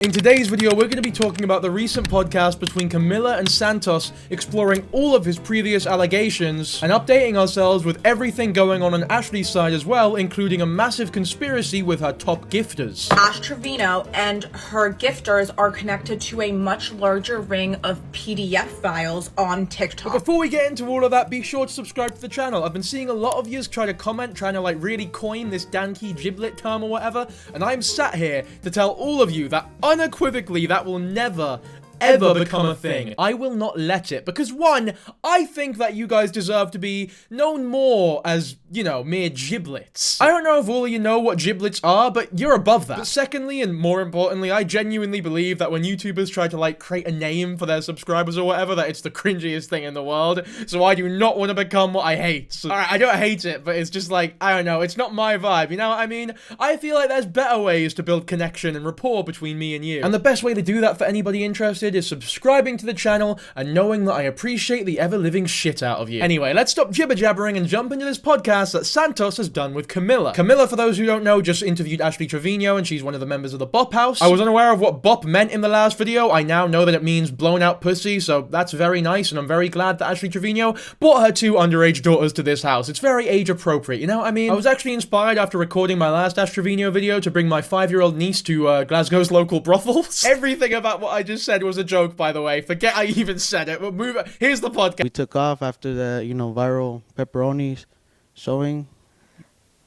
In today's video, we're going to be talking about the recent podcast between Chamilla and Santos, exploring all of his previous allegations, and updating ourselves with everything going on Ashley's side as well, including a massive conspiracy with her top gifters. Ash Trevino and her gifters are connected to a much larger ring of PDF files on TikTok. But before we get into all of that, be sure to subscribe to the channel. I've been seeing a lot of yous try to comment, trying to really coin this Dankyjabo term or whatever, and I'm sat here to tell all of you that unequivocally, that will never, ever become a thing. I will not let it, because one, I think that you guys deserve to be known more as, you know, mere giblets. I don't know if all of you know what giblets are, but you're above that. But secondly, and more importantly, I genuinely believe that when YouTubers try to, create a name for their subscribers or whatever, that it's the cringiest thing in the world, so I do not want to become what I hate. Alright, I don't hate it, but it's just I don't know, it's not my vibe, you know what I mean? I feel like there's better ways to build connection and rapport between me and you. And the best way to do that for anybody interested is subscribing to the channel and knowing that I appreciate the ever-living shit out of you. Anyway, let's stop jibber-jabbering and jump into this podcast that Santos has done with Chamilla. Chamilla, for those who don't know, just interviewed Ashley Trevino, and she's one of the members of the Bop House. I was unaware of what Bop meant in the last video. I now know that it means blown out pussy, so that's very nice, and I'm very glad that Ashley Trevino brought her two underage daughters to this house. It's very age appropriate, you know what I mean? I was actually inspired after recording my last Ash Trevino video to bring my 5-year-old niece to Glasgow's local brothels. Everything about what I just said was a joke, by the way. Forget I even said it. But here's the podcast. We took off after the, viral pepperonis showing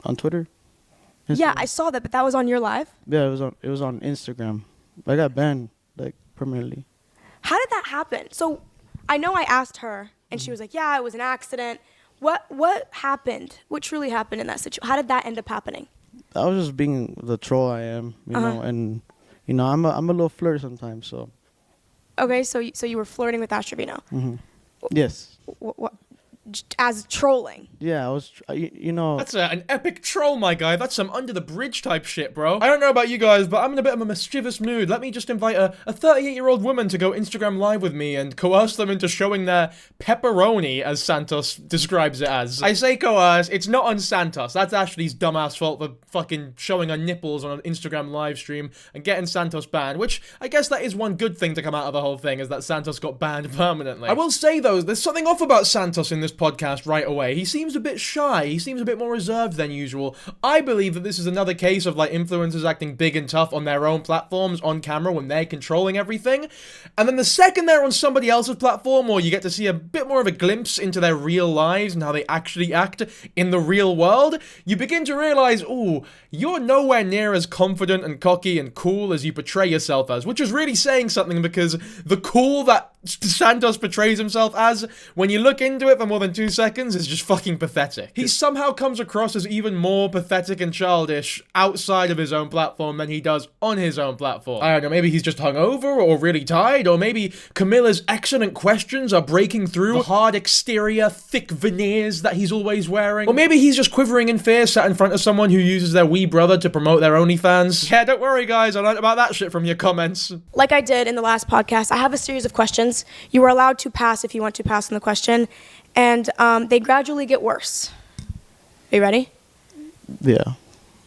on Twitter. Instagram. Yeah, I saw that, but that was on your live? Yeah, it was on Instagram. I got banned permanently. How did that happen? So I know I asked her and she was like, "Yeah, it was an accident." What happened? What truly happened in that situation? How did that end up happening? I was just being the troll I am, you know, and I'm a little flirt sometimes, so. Okay, so you were flirting with Ash Trevino. Mm-hmm. Yes. What, as trolling? Yeah, I was, That's an epic troll, my guy. That's some under the bridge type shit, bro. I don't know about you guys, but I'm in a bit of a mischievous mood. Let me just invite a 38-year-old woman to go Instagram live with me and coerce them into showing their pepperoni, as Santos describes it as. I say coerce, it's not on Santos. That's Ashley's dumbass fault for fucking showing her nipples on an Instagram live stream and getting Santos banned, which I guess that is one good thing to come out of the whole thing, is that Santos got banned permanently. I will say, though, there's something off about Santos in this podcast right away. He seems a bit shy. He seems a bit more reserved than usual. I believe that this is another case of influencers acting big and tough on their own platforms on camera when they're controlling everything. And then the second they're on somebody else's platform, or you get to see a bit more of a glimpse into their real lives and how they actually act in the real world, you begin to realize, ooh, you're nowhere near as confident and cocky and cool as you portray yourself as, which is really saying something, because the cool that Santos portrays himself as, when you look into it for more than 2 seconds, is just fucking pathetic. He somehow comes across as even more pathetic and childish outside of his own platform than he does on his own platform. I don't know, maybe he's just hungover or really tired, or maybe Camilla's excellent questions are breaking through the hard exterior, thick veneers that he's always wearing. Or maybe he's just quivering in fear sat in front of someone who uses their wee brother to promote their OnlyFans. Yeah, don't worry guys, I learned about that shit from your comments. Like I did in the last podcast, I have a series of questions. You are allowed to pass if you want to pass on the question, and they gradually get worse. Are you ready? Yeah.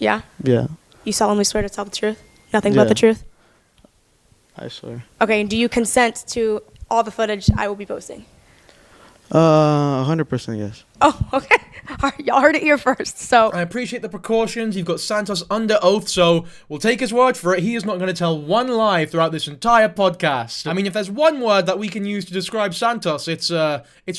Yeah? Yeah. You solemnly swear to tell the truth? Nothing but the truth? I swear. Okay, do you consent to all the footage I will be posting? 100% yes. Oh, okay. All right, y'all heard it here first, so. I appreciate the precautions. You've got Santos under oath, so we'll take his word for it. He is not going to tell one lie throughout this entire podcast. I mean, if there's one word that we can use to describe Santos, it's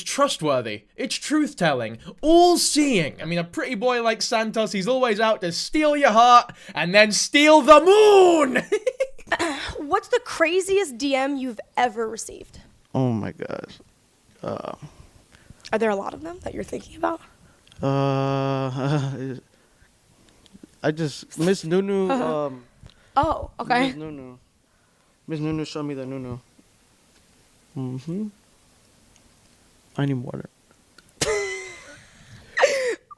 trustworthy. It's truth-telling. All-seeing. I mean, a pretty boy like Santos, he's always out to steal your heart and then steal the moon! What's the craziest DM you've ever received? Oh my gosh. Are there a lot of them that you're thinking about? I just Miss Nunu. Oh, okay. Miss Nunu showed me the Nunu. I need water.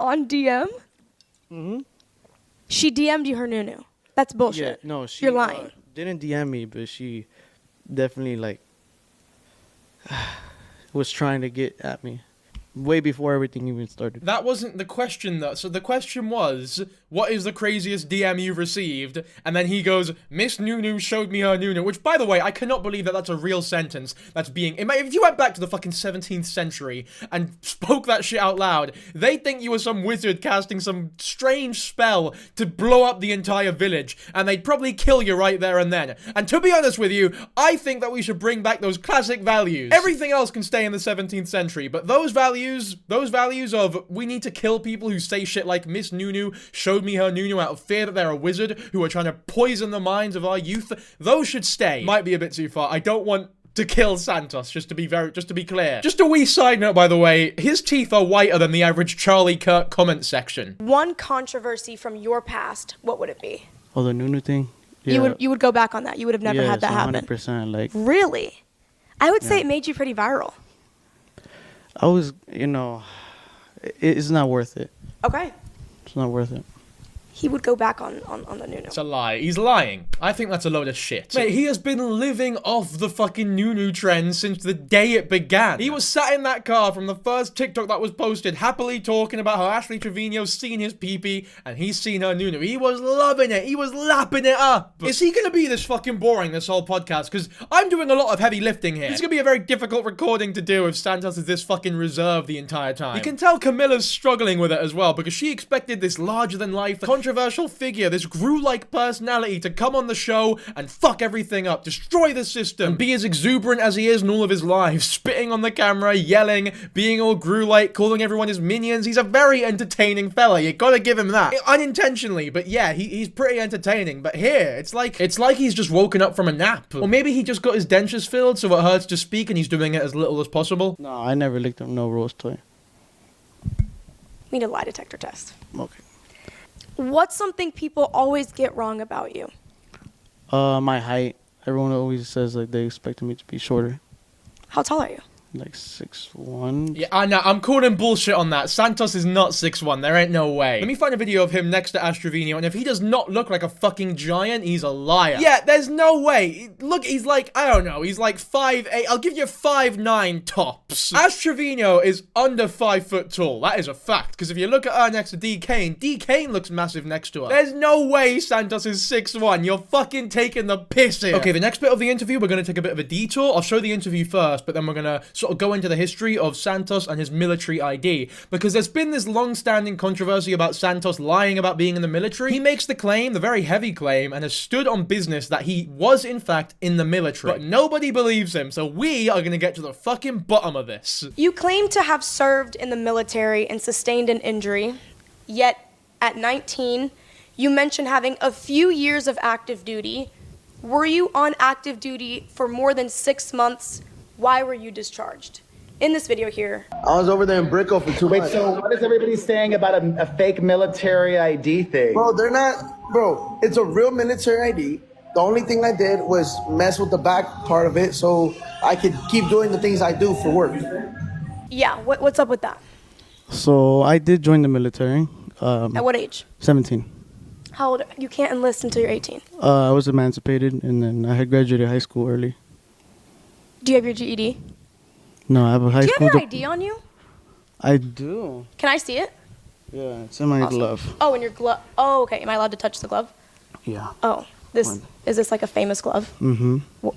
On DM? She DM'd you her Nunu. That's bullshit. Yeah, no, she. You're lying. Didn't DM me, but she definitely was trying to get at me. Way before everything even started. That wasn't the question, though. So the question was, what is the craziest DM you've received? And then he goes, Miss Nunu showed me her Nunu, which, by the way, I cannot believe that that's a real sentence that's being... If you went back to the fucking 17th century and spoke that shit out loud, they'd think you were some wizard casting some strange spell to blow up the entire village, and they'd probably kill you right there and then. And to be honest with you, I think that we should bring back those classic values. Everything else can stay in the 17th century, but those values of we need to kill people who say shit like Miss Nunu showed me her Nunu out of fear that they're a wizard who are trying to poison the minds of our youth, those should stay. Might be a bit too far. I don't want to kill Santos, just to be clear. Just a wee side note, by the way, his teeth are whiter than the average Charlie Kirk comment section. One controversy from your past, what would it be? Oh, the Nunu thing? Yeah. You would go back on that. You would have never had that happen. 100%. Like, really? I would say it made you pretty viral. I was, it's not worth it. Okay. It's not worth it. He would go back on the Nunu. It's a lie. He's lying. I think that's a load of shit. Mate, he has been living off the fucking Nunu trend since the day it began. He was sat in that car from the first TikTok that was posted, happily talking about how Ashley Trevino's seen his pee-pee and he's seen her Nunu. He was loving it. He was lapping it up. Is he gonna be this fucking boring this whole podcast? Because I'm doing a lot of heavy lifting here. It's gonna be a very difficult recording to do if Santos is this fucking reserved the entire time. You can tell Chamilla's struggling with it as well because she expected this larger-than-life, controversial figure, this Gru-like personality to come on the show and fuck everything up, destroy the system, and be as exuberant as he is in all of his lives, spitting on the camera, yelling, being all Gru-like, calling everyone his minions. He's a very entertaining fella, you gotta give him that. Unintentionally, but yeah, he's pretty entertaining. But here, it's like he's just woken up from a nap. Or maybe he just got his dentures filled so it hurts to speak and he's doing it as little as possible. No, I never licked no rose toy. We need a lie detector test. Okay. What's something people always get wrong about you? My height. Everyone always says like they expected me to be shorter. How tall are you? Like 6'1". Yeah, I know. I'm calling bullshit on that. Santos is not 6'1". There ain't no way. Let me find a video of him next to Ash Trevino, and if he does not look like a fucking giant, he's a liar. Yeah, there's no way. Look, he's like, I don't know, he's like 5'8". I'll give you 5'9" tops. Ash Trevino is under 5 foot tall. That is a fact, because if you look at her next to D. Kane looks massive next to her. There's no way Santos is 6'1". You're fucking taking the piss here. Okay, the next bit of the interview, we're going to take a bit of a detour. I'll show the interview first, but then we're going to sort of go into the history of Santos and his military ID, because there's been this long-standing controversy about Santos lying about being in the military. He makes the claim, the very heavy claim, and has stood on business that he was in fact in the military, but nobody believes him, so we are gonna get to the fucking bottom of this. You claim to have served in the military and sustained an injury, yet at 19, you mention having a few years of active duty. Were you on active duty for more than 6 months? Why were you discharged? In this video here. I was over there in Brickell for 2 months. Wait, so what is everybody saying about a fake military ID thing? Bro, they're not, bro, it's a real military ID. The only thing I did was mess with the back part of it so I could keep doing the things I do for work. Yeah, what's up with that? So I did join the military. At what age? 17. How old? You can't enlist until you're 18. I was emancipated, and then I had graduated high school early. Do you have your GED? No, I have a high school. Do you have your ID on you? I do. Can I see it? Yeah, it's in my glove. Oh, in your glove. Oh, okay. Am I allowed to touch the glove? Yeah. Oh, is this like a famous glove? Mm-hmm.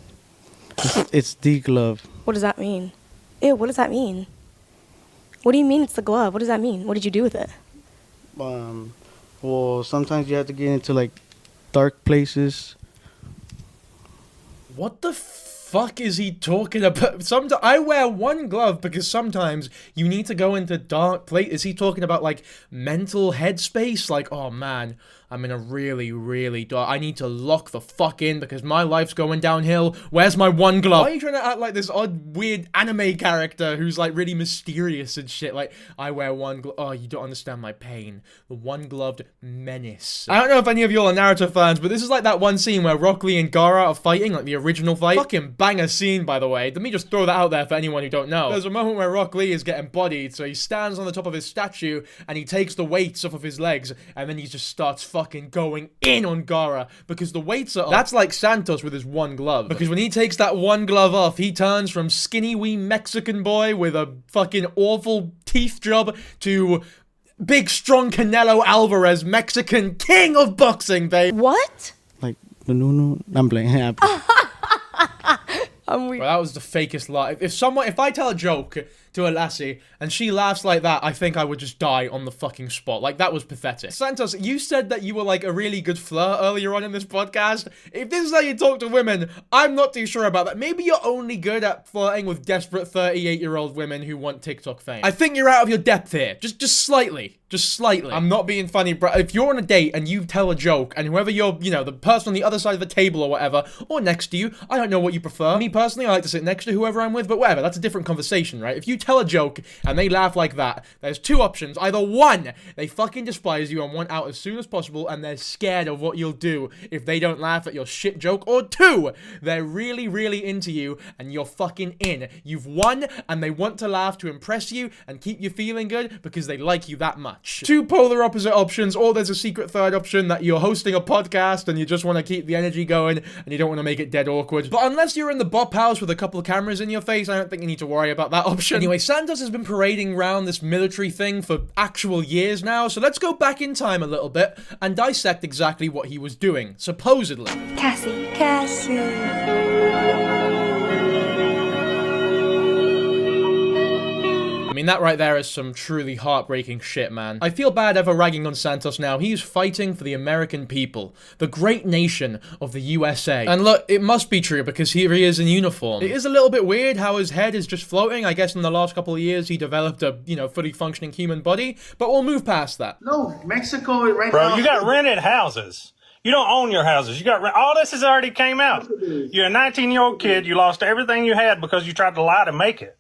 It's the glove. What does that mean? Ew, what does that mean? What do you mean it's the glove? What does that mean? What did you do with it? Well, sometimes you have to get into like dark places. What the fuck is he talking about? I wear one glove because sometimes you need to go into dark place. Is he talking about like mental headspace? Like, oh man, I'm in a really, really dark... I need to lock the fuck in because my life's going downhill. Where's my one glove? Why are you trying to act like this odd, weird anime character who's like really mysterious and shit? Like, I wear one glove... Oh, you don't understand my pain. The one-gloved menace. I don't know if any of y'all are Naruto fans, but this is like that one scene where Rock Lee and Gaara are fighting, like the original fight. Fucking banger scene, by the way. Let me just throw that out there for anyone who don't know. There's a moment where Rock Lee is getting bodied, so he stands on the top of his statue and he takes the weights off of his legs, and then he just starts fucking going in on Gaara because the weights are off. That's like Santos with his one glove. Because when he takes that one glove off, he turns from skinny wee Mexican boy with a fucking awful teeth job to big, strong Canelo Alvarez, Mexican king of boxing, babe. What? Like the Nunu. I'm playing. I'm weird. Well, that was the fakest lie. If I tell a joke to a lassie and she laughs like that, I think I would just die on the fucking spot. Like, that was pathetic. Santos, you said that you were like a really good flirt earlier on in this podcast. If this is how you talk to women, I'm not too sure about that. Maybe you're only good at flirting with desperate 38-year-old women who want TikTok fame. I think you're out of your depth here. Just slightly. Just slightly. I'm not being funny, bro. If you're on a date and you tell a joke and whoever you're, you know, the person on the other side of the table or whatever, or next to you, I don't know what you prefer. Me personally, I like to sit next to whoever I'm with, but whatever, that's a different conversation, right? If you tell a joke and they laugh like that, there's two options. Either one, they fucking despise you and want out as soon as possible and they're scared of what you'll do if they don't laugh at your shit joke, or two, they're really, really into you and you're fucking in. You've won and they want to laugh to impress you and keep you feeling good because they like you that much. Two polar opposite options, or there's a secret third option that you're hosting a podcast and you just want to keep the energy going and you don't want to make it dead awkward. But unless you're in the Bop House with a couple of cameras in your face, I don't think you need to worry about that option. Anyway, Santos has been parading around this military thing for actual years now, so let's go back in time a little bit and dissect exactly what he was doing, supposedly. Cassie. I mean, that right there is some truly heartbreaking shit, man. I feel bad ever ragging on Santos now. He's fighting for the American people, the great nation of the USA. And look, it must be true because here he is in uniform. It is a little bit weird how his head is just floating. I guess in the last couple of years he developed a, you know, fully functioning human body, but we'll move past that. No, Mexico is right now. Bro, you got rented houses. You don't own your houses. You got all this has already came out. You're a 19-year-old kid. You lost everything you had because you tried to lie to make it.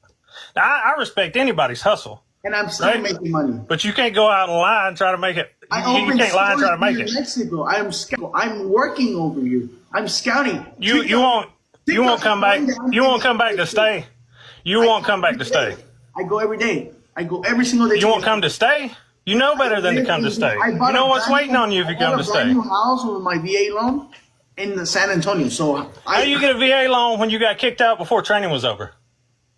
Now, I respect anybody's hustle. And I'm still making money. But you can't go out and lie and try to make it. You can't lie and try to make it. Mexico. I'm working over here. I'm scouting. You won't come back. You won't come back to stay. You won't come back to stay. I go every day. I go every single day. You won't come to stay? You know better than to come to stay. You know what's waiting on you if you come to stay. I bought a brand new house with my VA loan in San Antonio. So how do you get a VA loan when you got kicked out before training was over?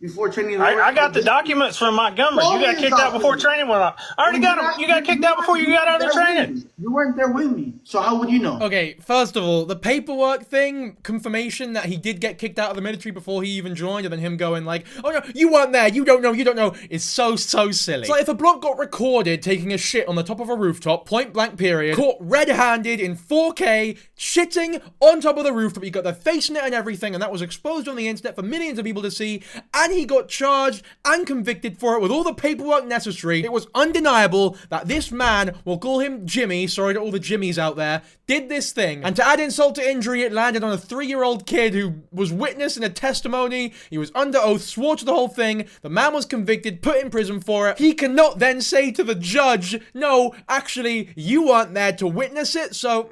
Before training, I got the documents from Montgomery. You got kicked out before training went on. I already got them. You got kicked out before you got out of the training. You weren't there with me, so how would you know? Okay, first of all, the paperwork thing, confirmation that he did get kicked out of the military before he even joined, and then him going like, oh no, you weren't there, you don't know, is so silly. It's like if a bloke got recorded taking a shit on the top of a rooftop, point blank period, caught red-handed in 4K, shitting on top of the rooftop, he got their face in it and everything, and that was exposed on the internet for millions of people to see, and he got charged and convicted for it with all the paperwork necessary. It was undeniable that this man, we'll call him Jimmy, sorry to all the Jimmys out there, did this thing. And to add insult to injury, it landed on a 3-year-old kid who was witness in a testimony. He was under oath, swore to the whole thing. The man was convicted, put in prison for it. He cannot then say to the judge, no, actually, you weren't there to witness it, so,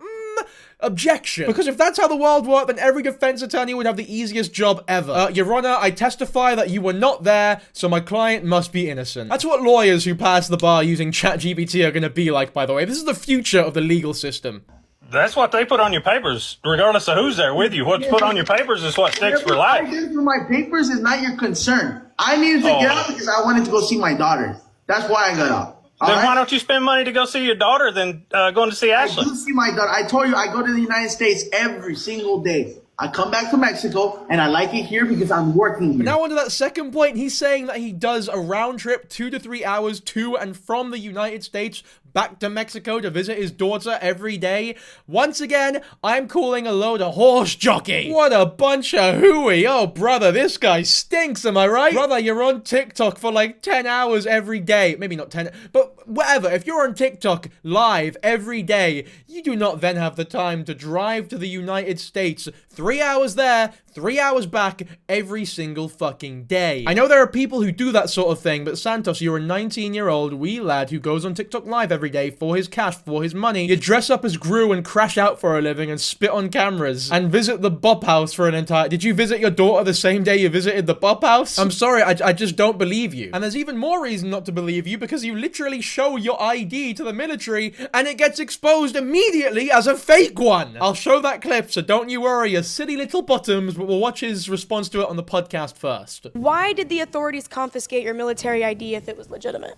objection. Because if that's how the world worked, then every defense attorney would have the easiest job ever. Your Honor, I testify that you were not there, so my client must be innocent. That's what lawyers who pass the bar using ChatGPT are gonna be like, by the way. This is the future of the legal system. That's what they put on your papers, regardless of who's there with you. What's put on your papers is what sticks for life. What I did for my papers is not your concern. I needed to get out because I wanted to go see my daughter. That's why I got out. Then why don't you spend money to go see your daughter than going to see Ashley? I do see my daughter. I told you I go to the United States every single day. I come back to Mexico, and I like it here because I'm working here. Now onto that second point, he's saying that he does a round trip 2 to 3 hours to and from the United States back to Mexico to visit his daughter every day. Once again, I'm calling a load of horse jockey. What a bunch of hooey. Oh, brother, this guy stinks, am I right? Brother, you're on TikTok for like 10 hours every day. Maybe not 10, but whatever. If you're on TikTok live every day, you do not then have the time to drive to the United States. 3 hours there, 3 hours back every single fucking day. I know there are people who do that sort of thing, but Santos, you're a 19-year-old wee lad who goes on TikTok live every day for his cash, for his money. You dress up as Gru and crash out for a living and spit on cameras and visit the Bop House for an entire... Did you visit your daughter the same day you visited the Bop House? I'm sorry, I just don't believe you. And there's even more reason not to believe you because you literally show your ID to the military and it gets exposed immediately as a fake one. I'll show that clip, so don't you worry, you silly little bottoms, but we'll watch his response to it on the podcast first. Why did the authorities confiscate your military ID if it was legitimate?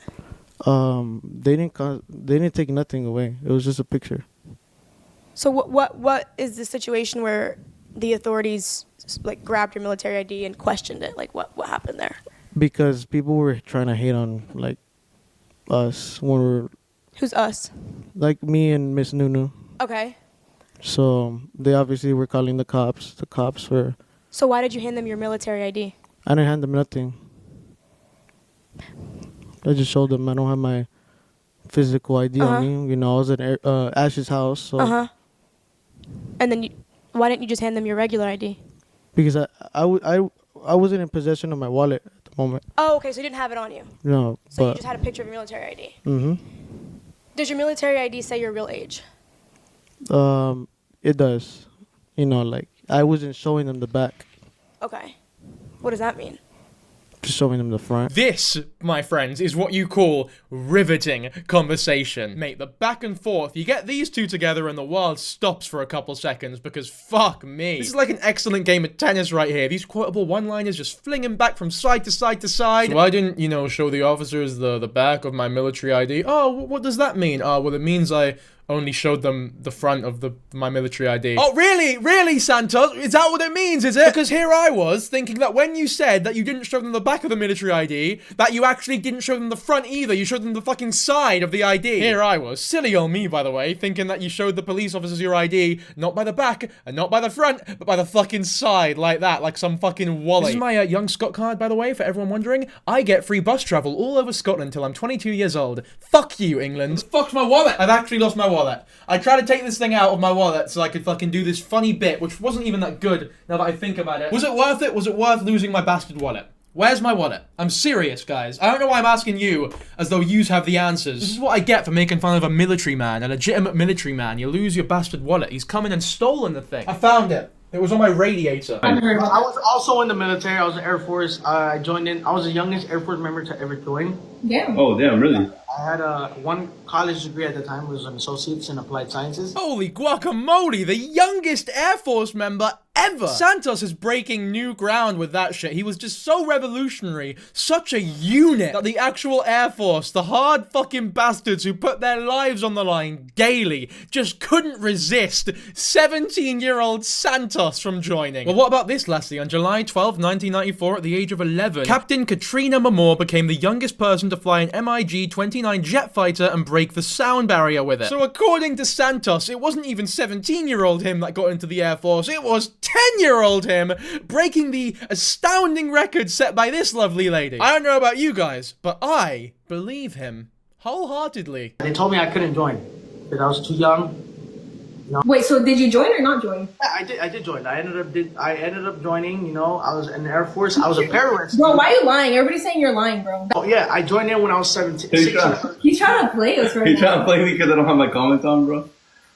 They didn't take nothing away. It was just a picture. So what is the situation where the authorities like grabbed your military ID and questioned it? Like what happened there? Because people were trying to hate on like us when we're Who's us? like me and Miss Nunu. Okay. So they obviously were calling the cops. The cops were. So why did you hand them your military ID? I didn't hand them nothing. I just showed them I don't have my physical ID on me. You know, I was at Ash's house. So And then why didn't you just hand them your regular ID? because I wasn't in possession of my wallet at the moment. Oh, okay. So you didn't have it on you. No, So you but just had a picture of your military ID. mm-hmm. Does your military ID say your real age? It does. You know, like I wasn't showing them the back, Okay. What does that mean? just showing them the front. This, my friends, is what you call riveting conversation. Mate, the back and forth, you get these two together and the world stops for a couple seconds because fuck me. This is like an excellent game of tennis right here. These quotable one-liners just flinging back from side to side to side. So I didn't, you know, show the officers the back of my military ID. Oh, what does that mean? Oh, well, it means I only showed them the front of my military ID. Oh, really? Really, Santos? Is that what it means, is it? Because here I was, thinking that when you said that you didn't show them the back of the military ID, that you actually didn't show them the front either. You showed them the fucking side of the ID. Here I was, silly old me, by the way, thinking that you showed the police officers your ID, not by the back, and not by the front, but by the fucking side, like that, like some fucking wally. This is my Young Scot card, by the way, for everyone wondering. I get free bus travel all over Scotland till I'm 22 years old. Fuck you, England. Fuck's my wallet? I've actually lost my wallet. I tried to take this thing out of my wallet so I could fucking do this funny bit, which wasn't even that good now that I think about it. Was it worth it? Was it worth losing my bastard wallet? Where's my wallet? I'm serious, guys. I don't know why I'm asking you, as though yous have the answers. This is what I get for making fun of a military man, a legitimate military man. You lose your bastard wallet. He's come in and stolen the thing. I found it. It was on my radiator. I was also in the military. I was in the Air Force. I joined in. I was the youngest Air Force member to ever join. Damn. Oh, damn, really? I had one college degree at the time. It was an associate's in applied sciences. Holy guacamole, the youngest Air Force member ever. Santos is breaking new ground with that shit. He was just so revolutionary, such a unit, that the actual Air Force, the hard fucking bastards who put their lives on the line daily, just couldn't resist 17-year-old Santos from joining. Well, what about this, Lassie? On July 12, 1994, at the age of 11, Captain Katrina Mamor became the youngest person to fly an MiG-29 jet fighter and break the sound barrier with it. So according to Santos, it wasn't even 17-year-old him that got into the Air Force, it was 10-year-old him breaking the astounding record set by this lovely lady. I don't know about you guys, but I believe him wholeheartedly. They told me I couldn't join because I was too young. Wait, so did you join or not join? Yeah, I did join. I ended up joining. You know, I was in the Air Force. I was a pararescue. Bro, why are you lying? Everybody's saying you're lying, bro. Oh yeah, I joined in when I was 17. He's trying to play us right now. You're trying to play me because I don't have my comments on, bro?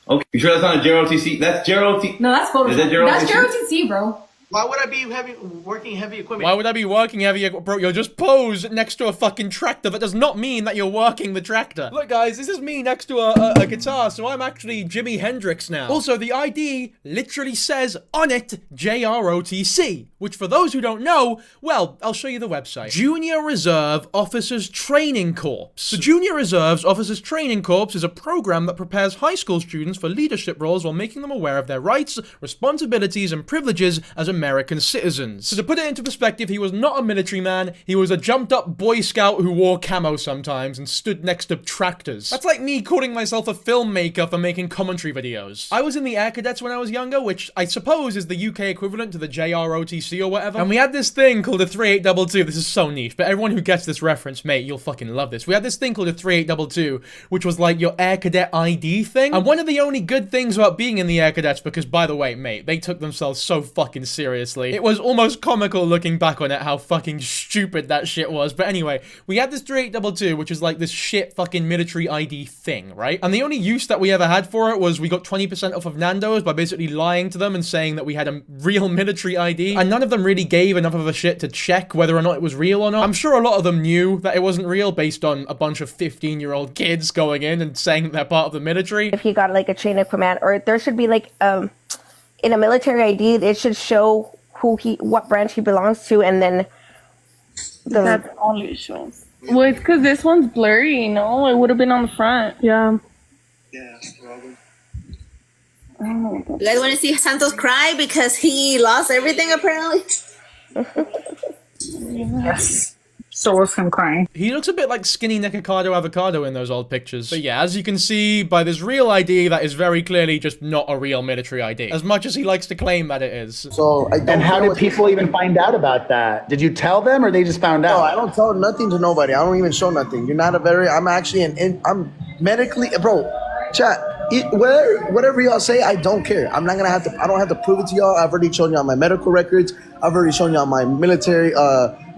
Okay. You sure that's not a JROTC? That's JROTC. No, that's Photoshop. Is that JROTC? That's JROTC, bro. Why would I be working heavy equipment? Why would I be working heavy? Bro, you're just posed next to a fucking tractor. That does not mean that you're working the tractor. Look, guys, this is me next to a guitar, so I'm actually Jimi Hendrix now. Also, the ID literally says on it, JROTC, which for those who don't know, well, I'll show you the website. Junior Reserve Officers Training Corps. The Junior Reserves Officers Training Corps is a program that prepares high school students for leadership roles while making them aware of their rights, responsibilities, and privileges as American citizens. So to put it into perspective, he was not a military man, he was a jumped up Boy Scout who wore camo sometimes and stood next to tractors. That's like me calling myself a filmmaker for making commentary videos. I was in the Air Cadets when I was younger, which I suppose is the UK equivalent to the JROTC or whatever. And we had this thing called a 3822. This is so niche, but everyone who gets this reference, mate, you'll fucking love this. We had this thing called a 3822, which was like your Air Cadet ID thing. And one of the only good things about being in the Air Cadets, because by the way, mate, they took themselves so fucking seriously. It was almost comical looking back on it, how fucking stupid that shit was. But anyway, we had this 3822, which is like this shit fucking military ID thing, right? And the only use that we ever had for it was we got 20% off of Nando's by basically lying to them and saying that we had a real military ID. And none of them really gave enough of a shit to check whether or not it was real or not. I'm sure a lot of them knew that it wasn't real based on a bunch of 15-year-old kids going in and saying that they're part of the military. If he got like a chain of command, or there should be like in a military ID, it should show what branch he belongs to, and then that's the only issuance. Well, it's because this one's blurry, you know? It would have been on the front. Yeah. You guys want to see Santos cry because he lost everything apparently? Yes. So was him crying. He looks a bit like skinny Nikocado Avocado in those old pictures. But yeah, as you can see by this real ID, that is very clearly just not a real military ID. As much as he likes to claim that it is. So I don't And how care did people even find out about that? Did you tell them or they just found out? No, I don't tell nothing to nobody. I don't even show nothing. You're not a very. I'm actually I'm medically, bro. Chat. Whatever y'all say, I don't care. I'm not gonna have to. I don't have to prove it to y'all. I've already shown y'all my medical records. I've already shown y'all my military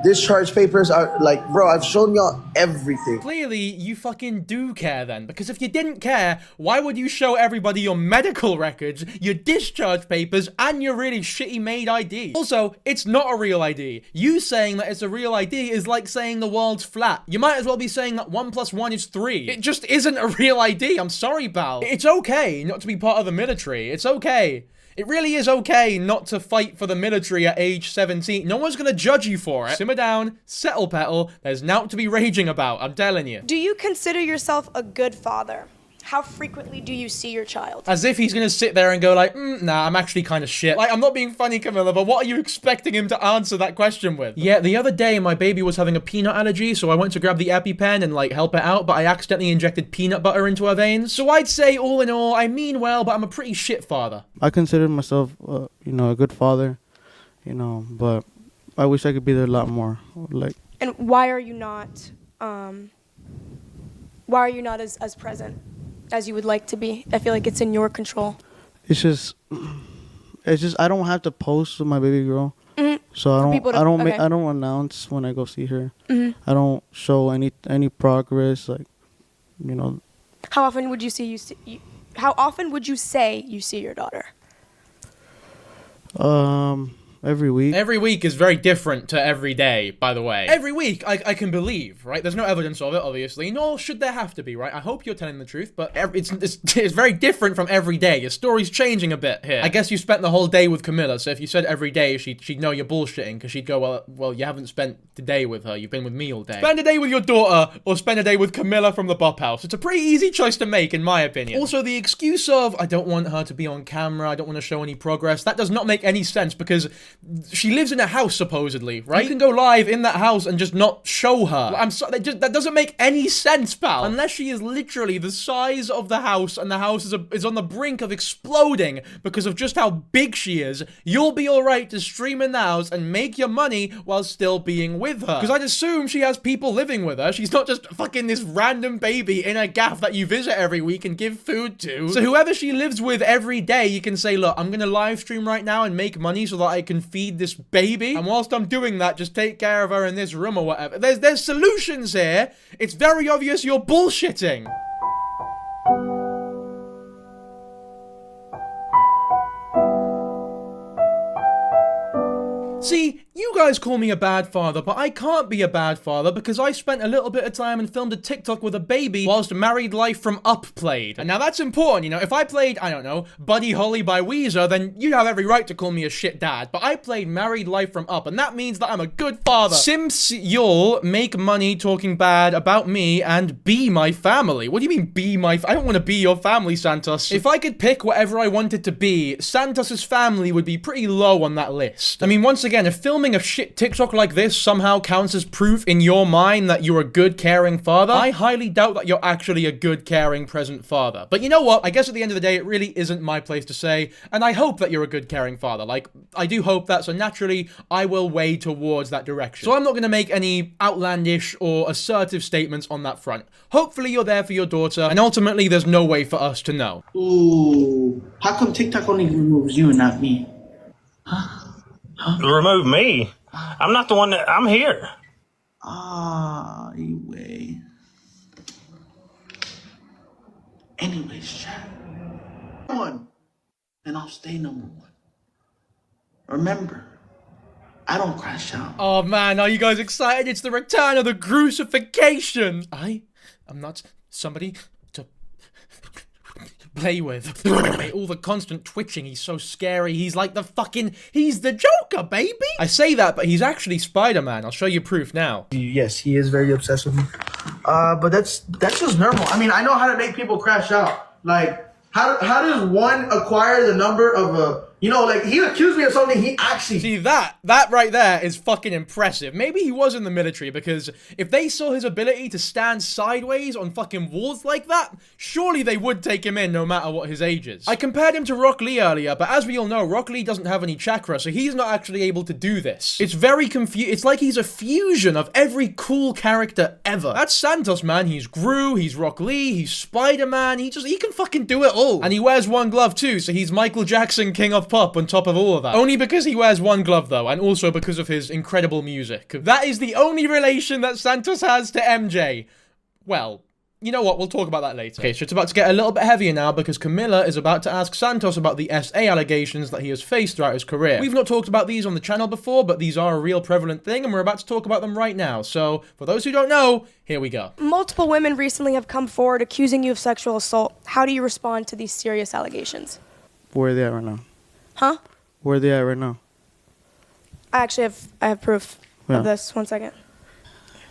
discharge papers. Like, bro, I've shown y'all everything. Clearly, you fucking do care then, because if you didn't care, why would you show everybody your medical records, your discharge papers, and your really shitty made ID? Also, it's not a real ID. You saying that it's a real ID is like saying the world's flat. You might as well be saying that 1 + 1 is 3. It just isn't a real ID. I'm sorry, pal. It's okay not to be part of the military. It's okay. It really is okay not to fight for the military at age 17. No one's gonna judge you for it. Simmer down, settle petal. There's naught to be raging about, I'm telling you. Do you consider yourself a good father? How frequently do you see your child? As if he's gonna sit there and go like, nah, I'm actually kind of shit. Like, I'm not being funny, Chamilla, but what are you expecting him to answer that question with? Yeah, the other day, my baby was having a peanut allergy, so I went to grab the EpiPen and, like, help it out, but I accidentally injected peanut butter into her veins. So I'd say, all in all, I mean well, but I'm a pretty shit father. I consider myself, you know, a good father, you know, but I wish I could be there a lot more. Like. And why are you not as present as you would like to be? I feel like it's in your control. It's just I don't have to post with my baby girl, so I don't announce when I go see her. I don't show any progress, like, you know. How often would you say you see your daughter? Every week. Every week is very different to every day, by the way. Every week, I can believe, right? There's no evidence of it, obviously, nor should there have to be, right? I hope you're telling the truth, but it's very different from every day. Your story's changing a bit here. I guess you spent the whole day with Chamilla, so if you said every day, she'd know you're bullshitting, because she'd go, well, you haven't spent the day with her, you've been with me all day. Spend a day with your daughter, or spend a day with Chamilla from the Bop House. It's a pretty easy choice to make, in my opinion. Also, the excuse of, I don't want her to be on camera, I don't want to show any progress, that does not make any sense, because she lives in a house, supposedly, right? You can go live in that house and just not show her. I'm sorry, that doesn't make any sense, pal. Unless she is literally the size of the house and the house is on the brink of exploding because of just how big she is, you'll be alright to stream in the house and make your money while still being with her. Because I'd assume she has people living with her. She's not just fucking this random baby in a gaff that you visit every week and give food to. So whoever she lives with every day, you can say, look, I'm gonna live stream right now and make money so that I can feed this baby, and whilst I'm doing that, just take care of her in this room or whatever. There's solutions here. It's very obvious you're bullshitting. See, you guys call me a bad father, but I can't be a bad father because I spent a little bit of time and filmed a TikTok with a baby whilst Married Life from Up played. And now that's important, you know, if I played, I don't know, Buddy Holly by Weezer, then you'd have every right to call me a shit dad, but I played Married Life from Up, and that means that I'm a good father. Simps, you'll make money talking bad about me and be my family. What do you mean, be my I don't want to be your family, Santos. If I could pick whatever I wanted to be, Santos's family would be pretty low on that list. I mean, once again, if filming a shit TikTok like this somehow counts as proof in your mind that you're a good, caring father, I highly doubt that you're actually a good, caring, present father. But you know what? I guess at the end of the day, it really isn't my place to say, and I hope that you're a good, caring father. Like, I do hope that, so naturally, I will weigh towards that direction. So I'm not going to make any outlandish or assertive statements on that front. Hopefully you're there for your daughter, and ultimately there's no way for us to know. Ooh, how come TikTok only removes you and not me? Remove me? I'm not the one that... I'm here. Anyway. Anyways, chat. One. And I'll stay number one. Remember, I don't crash out. Oh man, are you guys excited? It's the return of the crucifixion! I am not somebody to play with. All the constant twitching, he's so scary. He's like he's the Joker, baby. I say that, but he's actually Spider-Man. I'll show you proof now. Yes, he is very obsessed with me. But that's just normal. I mean, I know how to make people crash out. Like, how does one acquire the number of a... You know, like, he accused me of something he actually... See, that right there is fucking impressive. Maybe he was in the military, because if they saw his ability to stand sideways on fucking walls like that, surely they would take him in no matter what his age is. I compared him to Rock Lee earlier, but as we all know, Rock Lee doesn't have any chakra, so he's not actually able to do this. It's very it's like he's a fusion of every cool character ever. That's Santos, man. He's Gru, he's Rock Lee, he's Spider-Man, he can fucking do it all. And he wears one glove too, so he's Michael Jackson, King of Pop on top of all of that. Only because he wears one glove though, and also because of his incredible music. That is the only relation that Santos has to MJ. Well, you know what, we'll talk about that later. Okay, so it's about to get a little bit heavier now because Chamilla is about to ask Santos about the SA allegations that he has faced throughout his career. We've not talked about these on the channel before, but these are a real prevalent thing and we're about to talk about them right now. So, for those who don't know, here we go. Multiple women recently have come forward accusing you of sexual assault. How do you respond to these serious allegations? Where are they at right now? Huh? Where are they at right now? I have proof of this. 1 second.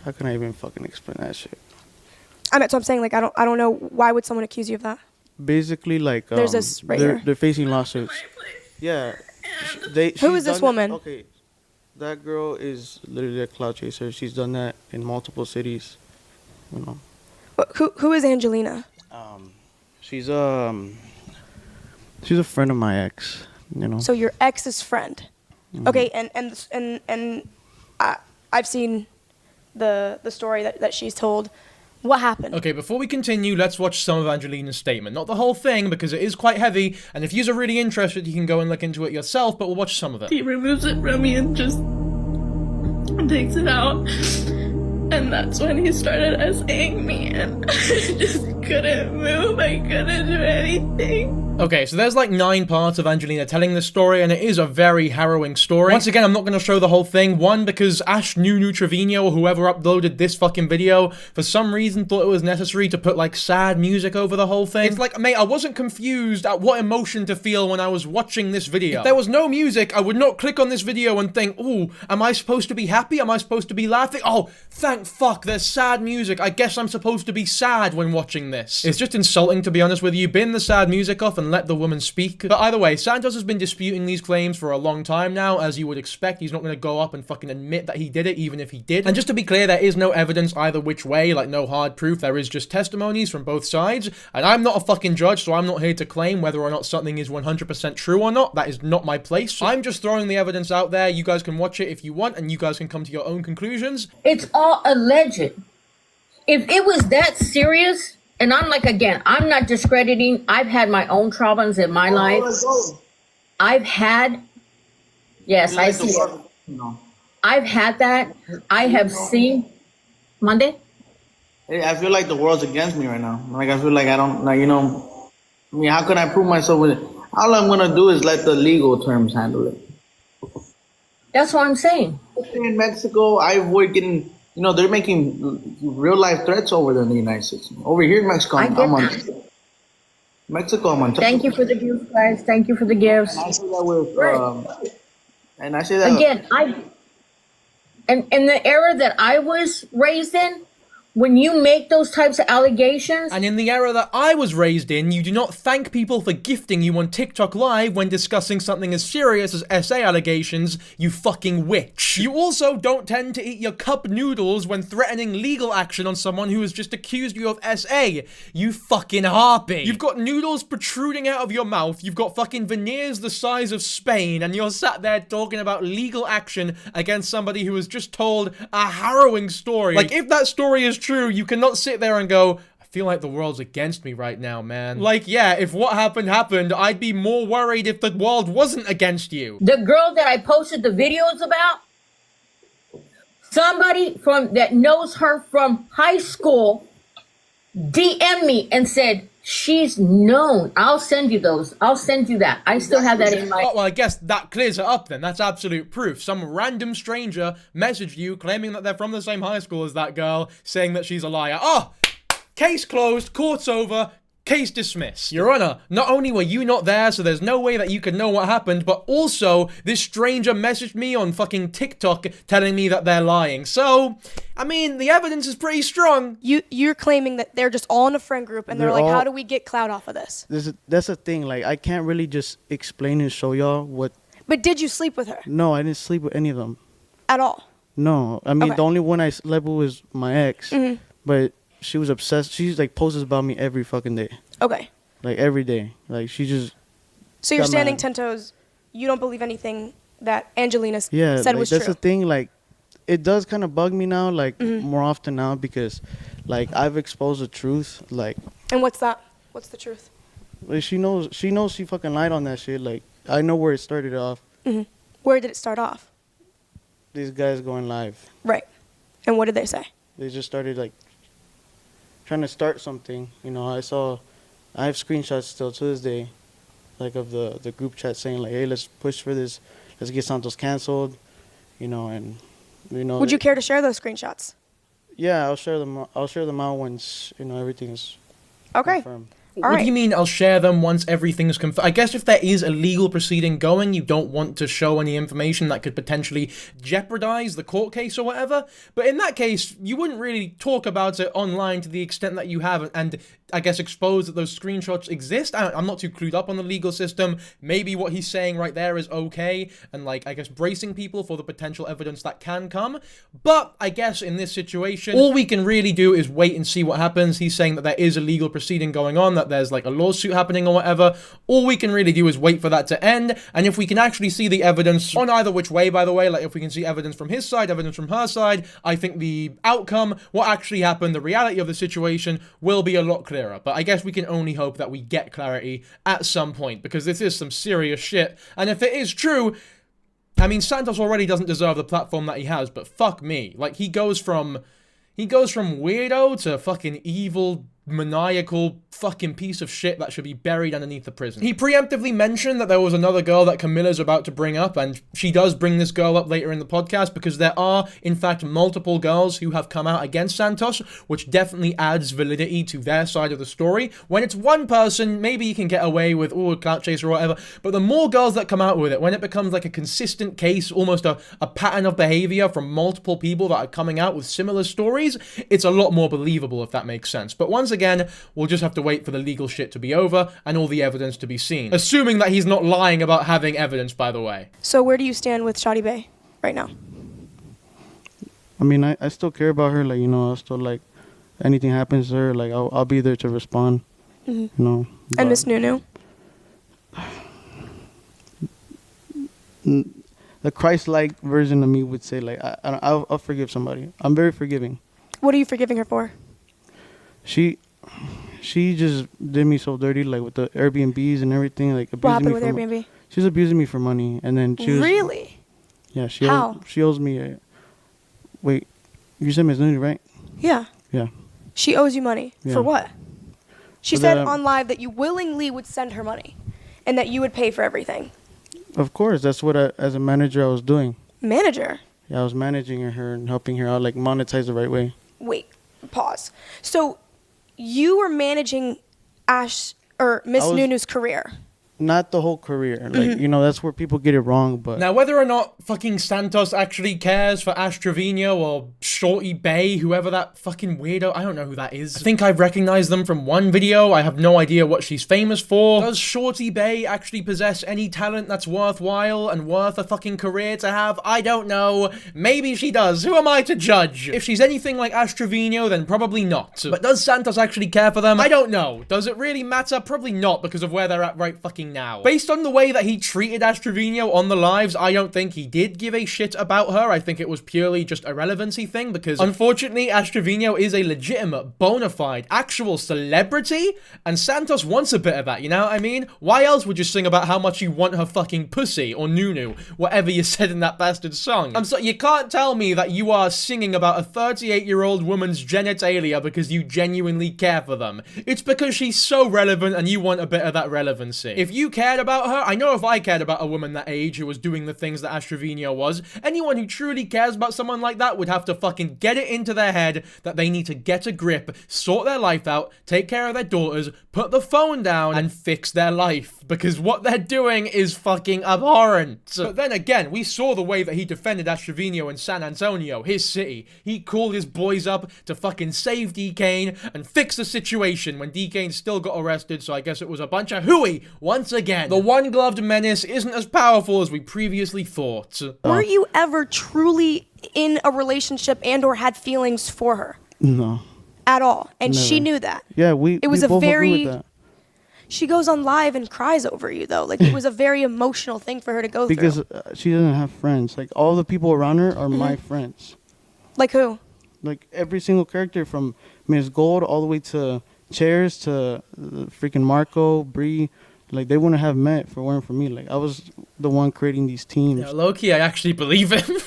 How can I even fucking explain that shit? So I'm saying, like, I don't know, why would someone accuse you of that? Basically, like, there's this right here. They're facing lawsuits. Yeah. Who is this woman? Okay. That girl is literally a cloud chaser. She's done that in multiple cities. You know. Who is Angelina? She's a friend of my ex. You know. So your ex's friend. Mm-hmm. Okay, and I've seen the story that she's told. What happened? Okay, before we continue, let's watch some of Angelina's statement. Not the whole thing, because it is quite heavy, and if you're really interested, you can go and look into it yourself, but we'll watch some of it. He removes it from me and just takes it out. And that's when he started saying me, and I just couldn't move. I couldn't do anything. Okay, so there's like 9 parts of Angelina telling this story, and it is a very harrowing story. Once again, I'm not going to show the whole thing. One, because Trevino or whoever uploaded this fucking video, for some reason thought it was necessary to put like sad music over the whole thing. It's like, mate, I wasn't confused at what emotion to feel when I was watching this video. If there was no music, I would not click on this video and think, ooh, am I supposed to be happy? Am I supposed to be laughing? Oh, thank fuck, there's sad music. I guess I'm supposed to be sad when watching this. It's just insulting, to be honest with you. Bin the sad music off and let the woman speak. But either way, Santos has been disputing these claims for a long time now, as you would expect. He's not going to go up and fucking admit that he did it, even if he did. And just to be clear, there is no evidence either which way, like no hard proof. There is just testimonies from both sides. And I'm not a fucking judge, so I'm not here to claim whether or not something is 100% true or not. That is not my place. I'm just throwing the evidence out there. You guys can watch it if you want, and you guys can come to your own conclusions. It's all alleged. If it was that serious, and I'm like, again, I'm not discrediting. I've had my own traumas in my life. I've had, yes, I see it. No. I've had that. I have seen, Monday? I feel like the world's against me right now. Like, I feel like I don't, like, you know, I mean, how can I prove myself with it? All I'm going to do is let the legal terms handle it. That's what I'm saying. In Mexico, I avoid getting... You know, they're making real life threats over there in the United States. Over here in Mexico, I'm on Mexico, I'm on top. Thank you for the gifts, guys. Thank you for the gifts. I say that with, and I say that again. And in the era that I was raised in, when you make those types of allegations... And in the era that I was raised in, you do not thank people for gifting you on TikTok Live when discussing something as serious as SA allegations, you fucking witch. You also don't tend to eat your cup noodles when threatening legal action on someone who has just accused you of SA, you fucking harpy. You've got noodles protruding out of your mouth, you've got fucking veneers the size of Spain, and you're sat there talking about legal action against somebody who has just told a harrowing story. Like, if that story is true, you cannot sit there and go, I feel like the world's against me right now, man. Like, yeah, if what happened, I'd be more worried if the world wasn't against you. The girl that I posted the videos about, somebody that knows her from high school DM'd me and said, she's known. I'll send you those. I'll send you that. I still have that in my... Oh, well, I guess that clears it up then. That's absolute proof. Some random stranger messaged you claiming that they're from the same high school as that girl, saying that she's a liar. Oh, case closed, court's over. Case dismissed. Your Honor, not only were you not there, so there's no way that you could know what happened, but also this stranger messaged me on fucking TikTok telling me that they're lying. So, I mean, the evidence is pretty strong. You're claiming that they're just all in a friend group and they're like, how do we get clout off of this? That's the thing. Like, I can't really just explain and show y'all what. But did you sleep with her? No, I didn't sleep with any of them. At all? No. I mean, Okay. the only one I slept with was my ex. But she was obsessed. She's like posts about me every fucking day. Okay. Like every day. Like she just. So you're got standing mad. 10 toes. You don't believe anything that Angelina said like, was that's true. the thing. Like, it does kind of bug me now. Like more often now because, like, I've exposed the truth. Like. And what's that? What's the truth? Like she knows she fucking lied on that shit. Like I know where it started off. Where did it start off? These guys going live. Right. And what did they say? They just started like trying to start something. You know, I have screenshots still to this day, like of the group chat saying like, hey, let's push for this, let's get Santos canceled, you know, and you know. Would you care to share those screenshots? Yeah, I'll share them out once you know everything's Okay. confirmed. What do you mean I'll share them once everything's confirmed? I guess if there is a legal proceeding going, you don't want to show any information that could potentially jeopardize the court case or whatever. But in that case, you wouldn't really talk about it online to the extent that you have and I guess expose that those screenshots exist. I'm not too clued up on the legal system. Maybe what he's saying right there is okay and like, I guess bracing people for the potential evidence that can come. But I guess in this situation, all we can really do is wait and see what happens. He's saying that there is a legal proceeding going on, that there's like a lawsuit happening or whatever. All we can really do is wait for that to end. And if we can actually see the evidence on either which way, by the way, like if we can see evidence from his side, evidence from her side, I think the outcome, what actually happened, the reality of the situation will be a lot clearer. But I guess we can only hope that we get clarity at some point because this is some serious shit. And if it is true, I mean, Santos already doesn't deserve the platform that he has, but fuck me. Like, he goes from weirdo to fucking evil, maniacal fucking piece of shit that should be buried underneath the prison. He preemptively mentioned that there was another girl that Chamilla's about to bring up, and she does bring this girl up later in the podcast because there are, in fact, multiple girls who have come out against Santos, which definitely adds validity to their side of the story. When it's one person, maybe you can get away with, oh, clout chaser or whatever, but the more girls that come out with it, when it becomes like a consistent case, almost a pattern of behavior from multiple people that are coming out with similar stories, it's a lot more believable, if that makes sense. But once again, we'll just have to wait for the legal shit to be over and all the evidence to be seen. Assuming that he's not lying about having evidence, by the way. So where do you stand with Shawty Bay right now? I mean, I still care about her. Like, you know, I still like anything happens to her. Like, I'll be there to respond. You know. And Miss Nunu? The Christ-like version of me would say, like, I'll forgive somebody. I'm very forgiving. What are you forgiving her for? She just did me so dirty, like with the Airbnbs and everything, like abusing What happened me with for Airbnb? She's abusing me for money, and then she was Really? Yeah, How? She owes me. Wait, you said Miss Nudie, right? Yeah. Yeah. She owes you money. Yeah. For what? She For said that, on live that you willingly would send her money and that you would pay for everything. Of course, that's what as a manager I was doing. Manager? Yeah, I was managing her and helping her out, like monetize the right way. Wait, pause. So you were managing Miss Nunu's career. Not the whole career. Like, you know, that's where people get it wrong, but... Now, whether or not fucking Santos actually cares for Ash Trevino or Shorty Bay, whoever that fucking weirdo, I don't know who that is. I think I've recognized them from one video. I have no idea what she's famous for. Does Shorty Bay actually possess any talent that's worthwhile and worth a fucking career to have? I don't know. Maybe she does. Who am I to judge? If she's anything like Ash Trevino, then probably not. But does Santos actually care for them? I don't know. Does it really matter? Probably not, because of where they're at right fucking now. Based on the way that he treated Ash Trevino on the lives, I don't think he did give a shit about her. I think it was purely just a relevancy thing, because unfortunately Ash Trevino is a legitimate, bona fide, actual celebrity, and Santos wants a bit of that, you know what I mean? Why else would you sing about how much you want her fucking pussy, or Nunu, whatever you said in that bastard song? I'm sorry, you can't tell me that you are singing about a 38-year-old woman's genitalia because you genuinely care for them. It's because she's so relevant and you want a bit of that relevancy. If you you cared about her, I know if I cared about a woman that age who was doing the things that Ash Trevino was, anyone who truly cares about someone like that would have to fucking get it into their head that they need to get a grip, sort their life out, take care of their daughters, put the phone down, and fix their life. Because what they're doing is fucking abhorrent. But then again, we saw the way that he defended Ash Trevino in San Antonio, his city. He called his boys up to fucking save D. Kane and fix the situation when D. Kane still got arrested, so I guess it was a bunch of hooey once again. The one-gloved menace isn't as powerful as we previously thought. Were you ever truly in a relationship and or had feelings for her? No. At all? And Never. she knew that? Yeah, it was we a both very... agree with that. She goes on live and cries over you, though. Like, it was a very emotional thing for her to go Because through. she doesn't have friends. Like, all the people around her are my friends. Like who? Like, every single character from Miss Gold all the way to Chairs to freaking Marco, Bree. Like, they wouldn't have met if it weren't for me. Like, I was the one creating these teams. Yeah, low-key, I actually believe him.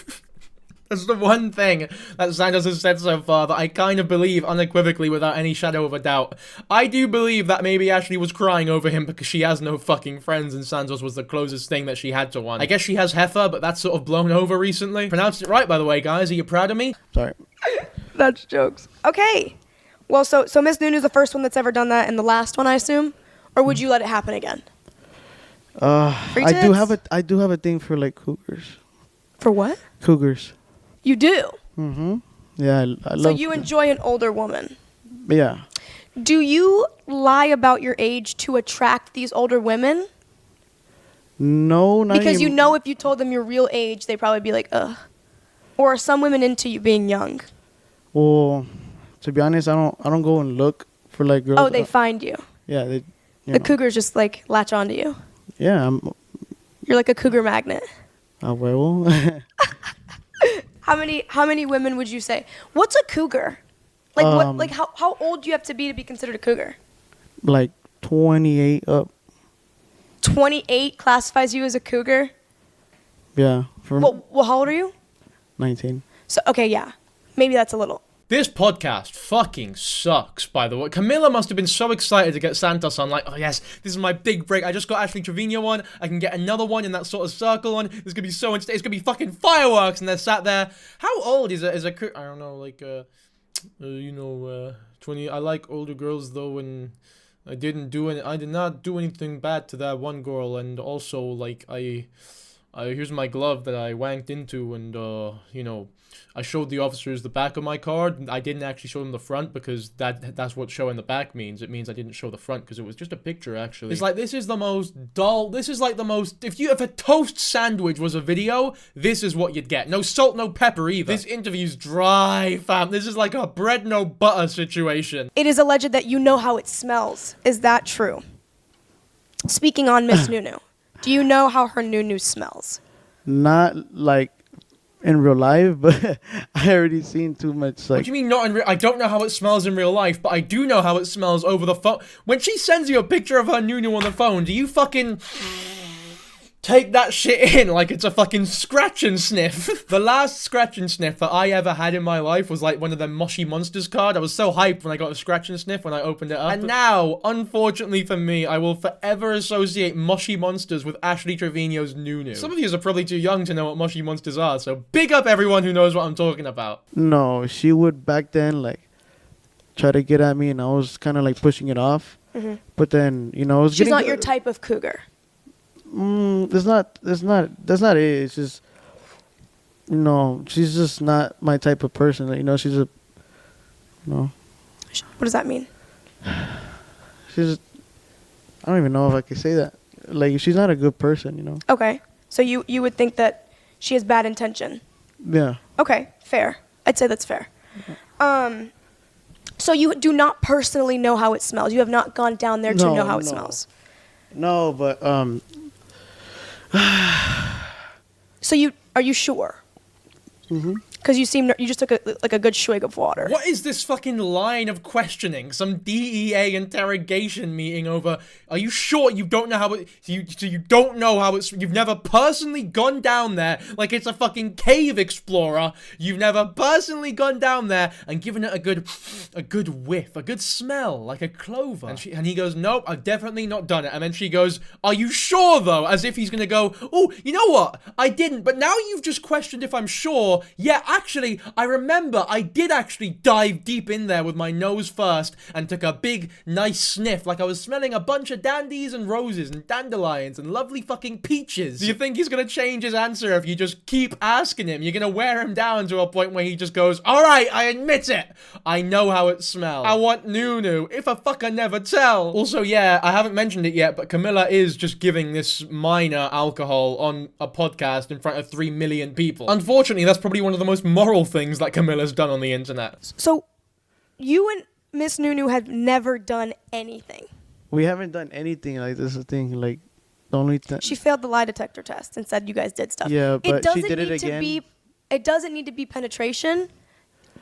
That's the one thing that Santos has said so far that I kind of believe unequivocally without any shadow of a doubt. I do believe that maybe Ashley was crying over him because she has no fucking friends and Santos was the closest thing that she had to one. I guess she has heifer, but that's sort of blown over recently. Pronounced it right, by the way, guys. Are you proud of me? Sorry. That's jokes. Okay. Well, so Miss Nunu's the first one that's ever done that and the last one, I assume? Or would you let it happen again? I do have a thing for, like, cougars. For what? Cougars. You do? Mm-hmm. Yeah, I love... So you enjoy an older woman? Yeah. Do you lie about your age to attract these older women? No, not Because even... you know if you told them your real age, they'd probably be like, ugh. Or are some women into you being young? Well, to be honest, I don't go and look for, like, girls. Oh, they find you. Yeah, The cougars just, like, latch onto you. Yeah, You're like a cougar magnet. well. How many women would you say? What's a cougar? Like how old do you have to be considered a cougar? Like 28 up. 28 classifies you as a cougar? Yeah. Well, how old are you? 19. So okay, yeah. Maybe that's a little. This podcast fucking sucks, by the way. Chamilla must have been so excited to get Santos on, like, oh yes, this is my big break. I just got Ashley Trevino one. I can get another one in that sort of circle on. This is gonna be so insane. It's gonna be fucking fireworks. And they're sat there. How old is a I don't know, like, 20. I like older girls though, and I did not do anything bad to that one girl. And also, like, here's my glove that I wanked into, and I showed the officers the back of my card. I didn't actually show them the front because that's what showing the back means. It means I didn't show the front because it was just a picture, actually. It's like, this is the most dull. This is like the most... If a toast sandwich was a video, this is what you'd get. No salt, no pepper either. This interview's dry, fam. This is like a bread, no butter situation. It is alleged that you know how it smells. Is that true? Speaking on Miss Nunu, do you know how her Nunu smells? Not like in real life, but I already seen too much. Like, what do you mean not in real? I don't know how it smells in real life, but I do know how it smells over the phone. When she sends you a picture of her Nunu on the phone, do you fucking take that shit in like it's a fucking scratch and sniff? The last scratch and sniff that I ever had in my life was like one of them Mushy Monsters card. I was so hyped when I got a scratch and sniff when I opened it up. And now, unfortunately for me, I will forever associate Mushy Monsters with Ashley Trevino's Nunu. Some of you are probably too young to know what Mushy Monsters are, so big up everyone who knows what I'm talking about. No, she would back then, like, try to get at me, and I was kind of like pushing it off. Mm-hmm. But then, it was She's not your type of cougar. That's not it. It's just, she's just not my type of person. She's a, What does that mean? She's, I don't even know if I can say that. Like, she's not a good person, Okay. So you would think that she has bad intention? Yeah. Okay, fair. I'd say that's fair. So you do not personally know how it smells? You have not gone down there to know how it smells? No, but, So are you sure? Because you just took a good swig of water. What is this fucking line of questioning? Some DEA interrogation meeting over, are you sure you don't know how it, you don't know how it's, you've never personally gone down there like it's a fucking cave explorer. You've never personally gone down there and given it a good whiff, a good smell, like a clover. And he goes, nope, I've definitely not done it. And then she goes, are you sure though? As if he's gonna go, oh, you know what? I didn't, but now you've just questioned if I'm sure. Yeah, actually, I remember I did actually dive deep in there with my nose first and took a big, nice sniff like I was smelling a bunch of dandies and roses and dandelions and lovely fucking peaches. Do you think he's gonna change his answer if you just keep asking him? You're gonna wear him down to a point where he just goes, alright, I admit it. I know how it smells. I want Nunu. If a fucker never tell. Also, yeah, I haven't mentioned it yet, but Chamilla is just giving this minor alcohol on a podcast in front of 3 million people. Unfortunately, that's probably one of the most moral things that Camilla's done on the internet. So, you and Miss Nunu have never done anything. We haven't done anything. Like, this is the thing. Like, the only thing. She failed the lie detector test and said you guys did stuff. Yeah, but she did it again. It doesn't need to be penetration.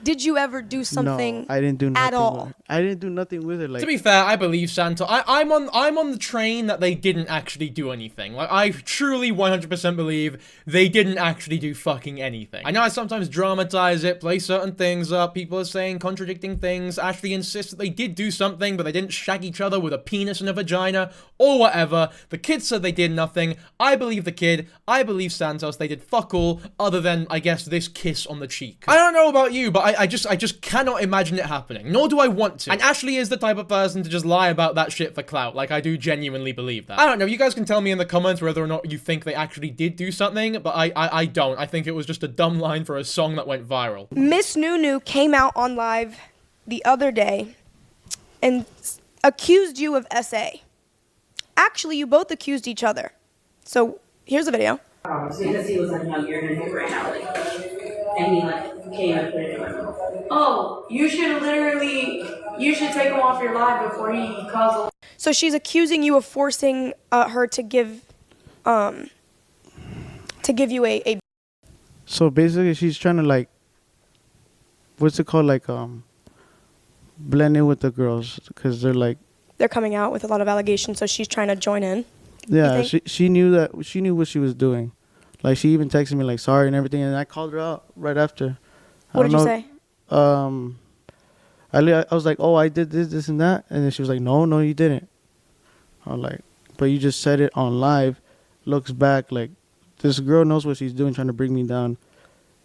Did you ever do something? No, I didn't do nothing at all. With her. I didn't do nothing with her. Like, to be fair, I believe Santos. I'm on the train that they didn't actually do anything. Like, I truly 100% believe they didn't actually do fucking anything. I know I sometimes dramatize it, play certain things up. People are saying contradicting things. Ashley insists that they did do something, but they didn't shag each other with a penis and a vagina or whatever. The kid said they did nothing. I believe the kid. I believe Santos. They did fuck all other than, I guess, this kiss on the cheek. I don't know about you, but I just cannot imagine it happening, nor do I want to. And Ashley is the type of person to just lie about that shit for clout. Like, I do genuinely believe that. I don't know, you guys can tell me in the comments whether or not you think they actually did do something, but I don't. I think it was just a dumb line for a song that went viral. Miss Nunu came out on live the other day and accused you of SA. Actually, you both accused each other. So, here's a video. Because he was like, no, you're gonna do it right now. Like, and he like came and put it in my mouth. Oh, you should take him off your live before he calls. So she's accusing you of forcing her to give you a. So basically, she's trying to like, what's it called, like blend in with the girls because they're coming out with a lot of allegations. So she's trying to join in. Yeah, she knew what she was doing. Like, she even texted me like sorry and everything, and I called her out right after. What did you say? I was like, oh, I did this and that, and then she was like, no, you didn't. I'm like, but you just said it on live. Looks back like this girl knows what she's doing, trying to bring me down,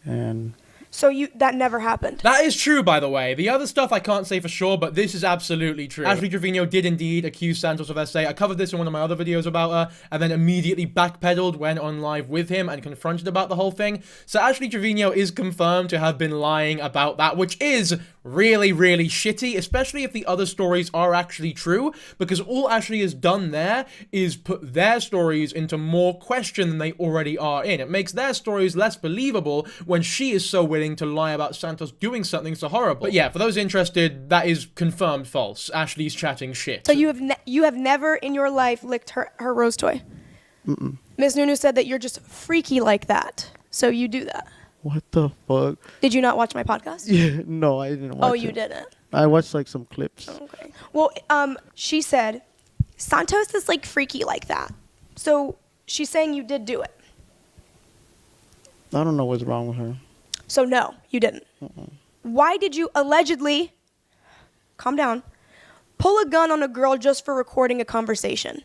and. So that never happened. That is true, by the way. The other stuff I can't say for sure, but this is absolutely true. Ashley Trevino did indeed accuse Santos of SA. I covered this in one of my other videos about her, and then immediately backpedaled, went on live with him, and confronted about the whole thing. So Ashley Trevino is confirmed to have been lying about that, which is really, really shitty, especially if the other stories are actually true, because all Ashley has done there is put their stories into more question than they already are in. It makes their stories less believable when she is so willing to lie about Santos doing something so horrible. But yeah, for those interested, that is confirmed false. Ashley's chatting shit. So you have never in your life licked her rose toy? Mm-mm. Miss Nunu said that you're just freaky like that. So you do that. What the fuck? Did you not watch my podcast? Yeah, no, I didn't watch it. Oh, you didn't? I watched like some clips. Okay. Well, she said Santos is like freaky like that. So she's saying you did do it. I don't know what's wrong with her. So no, you didn't. Why did you allegedly, calm down, pull a gun on a girl just for recording a conversation?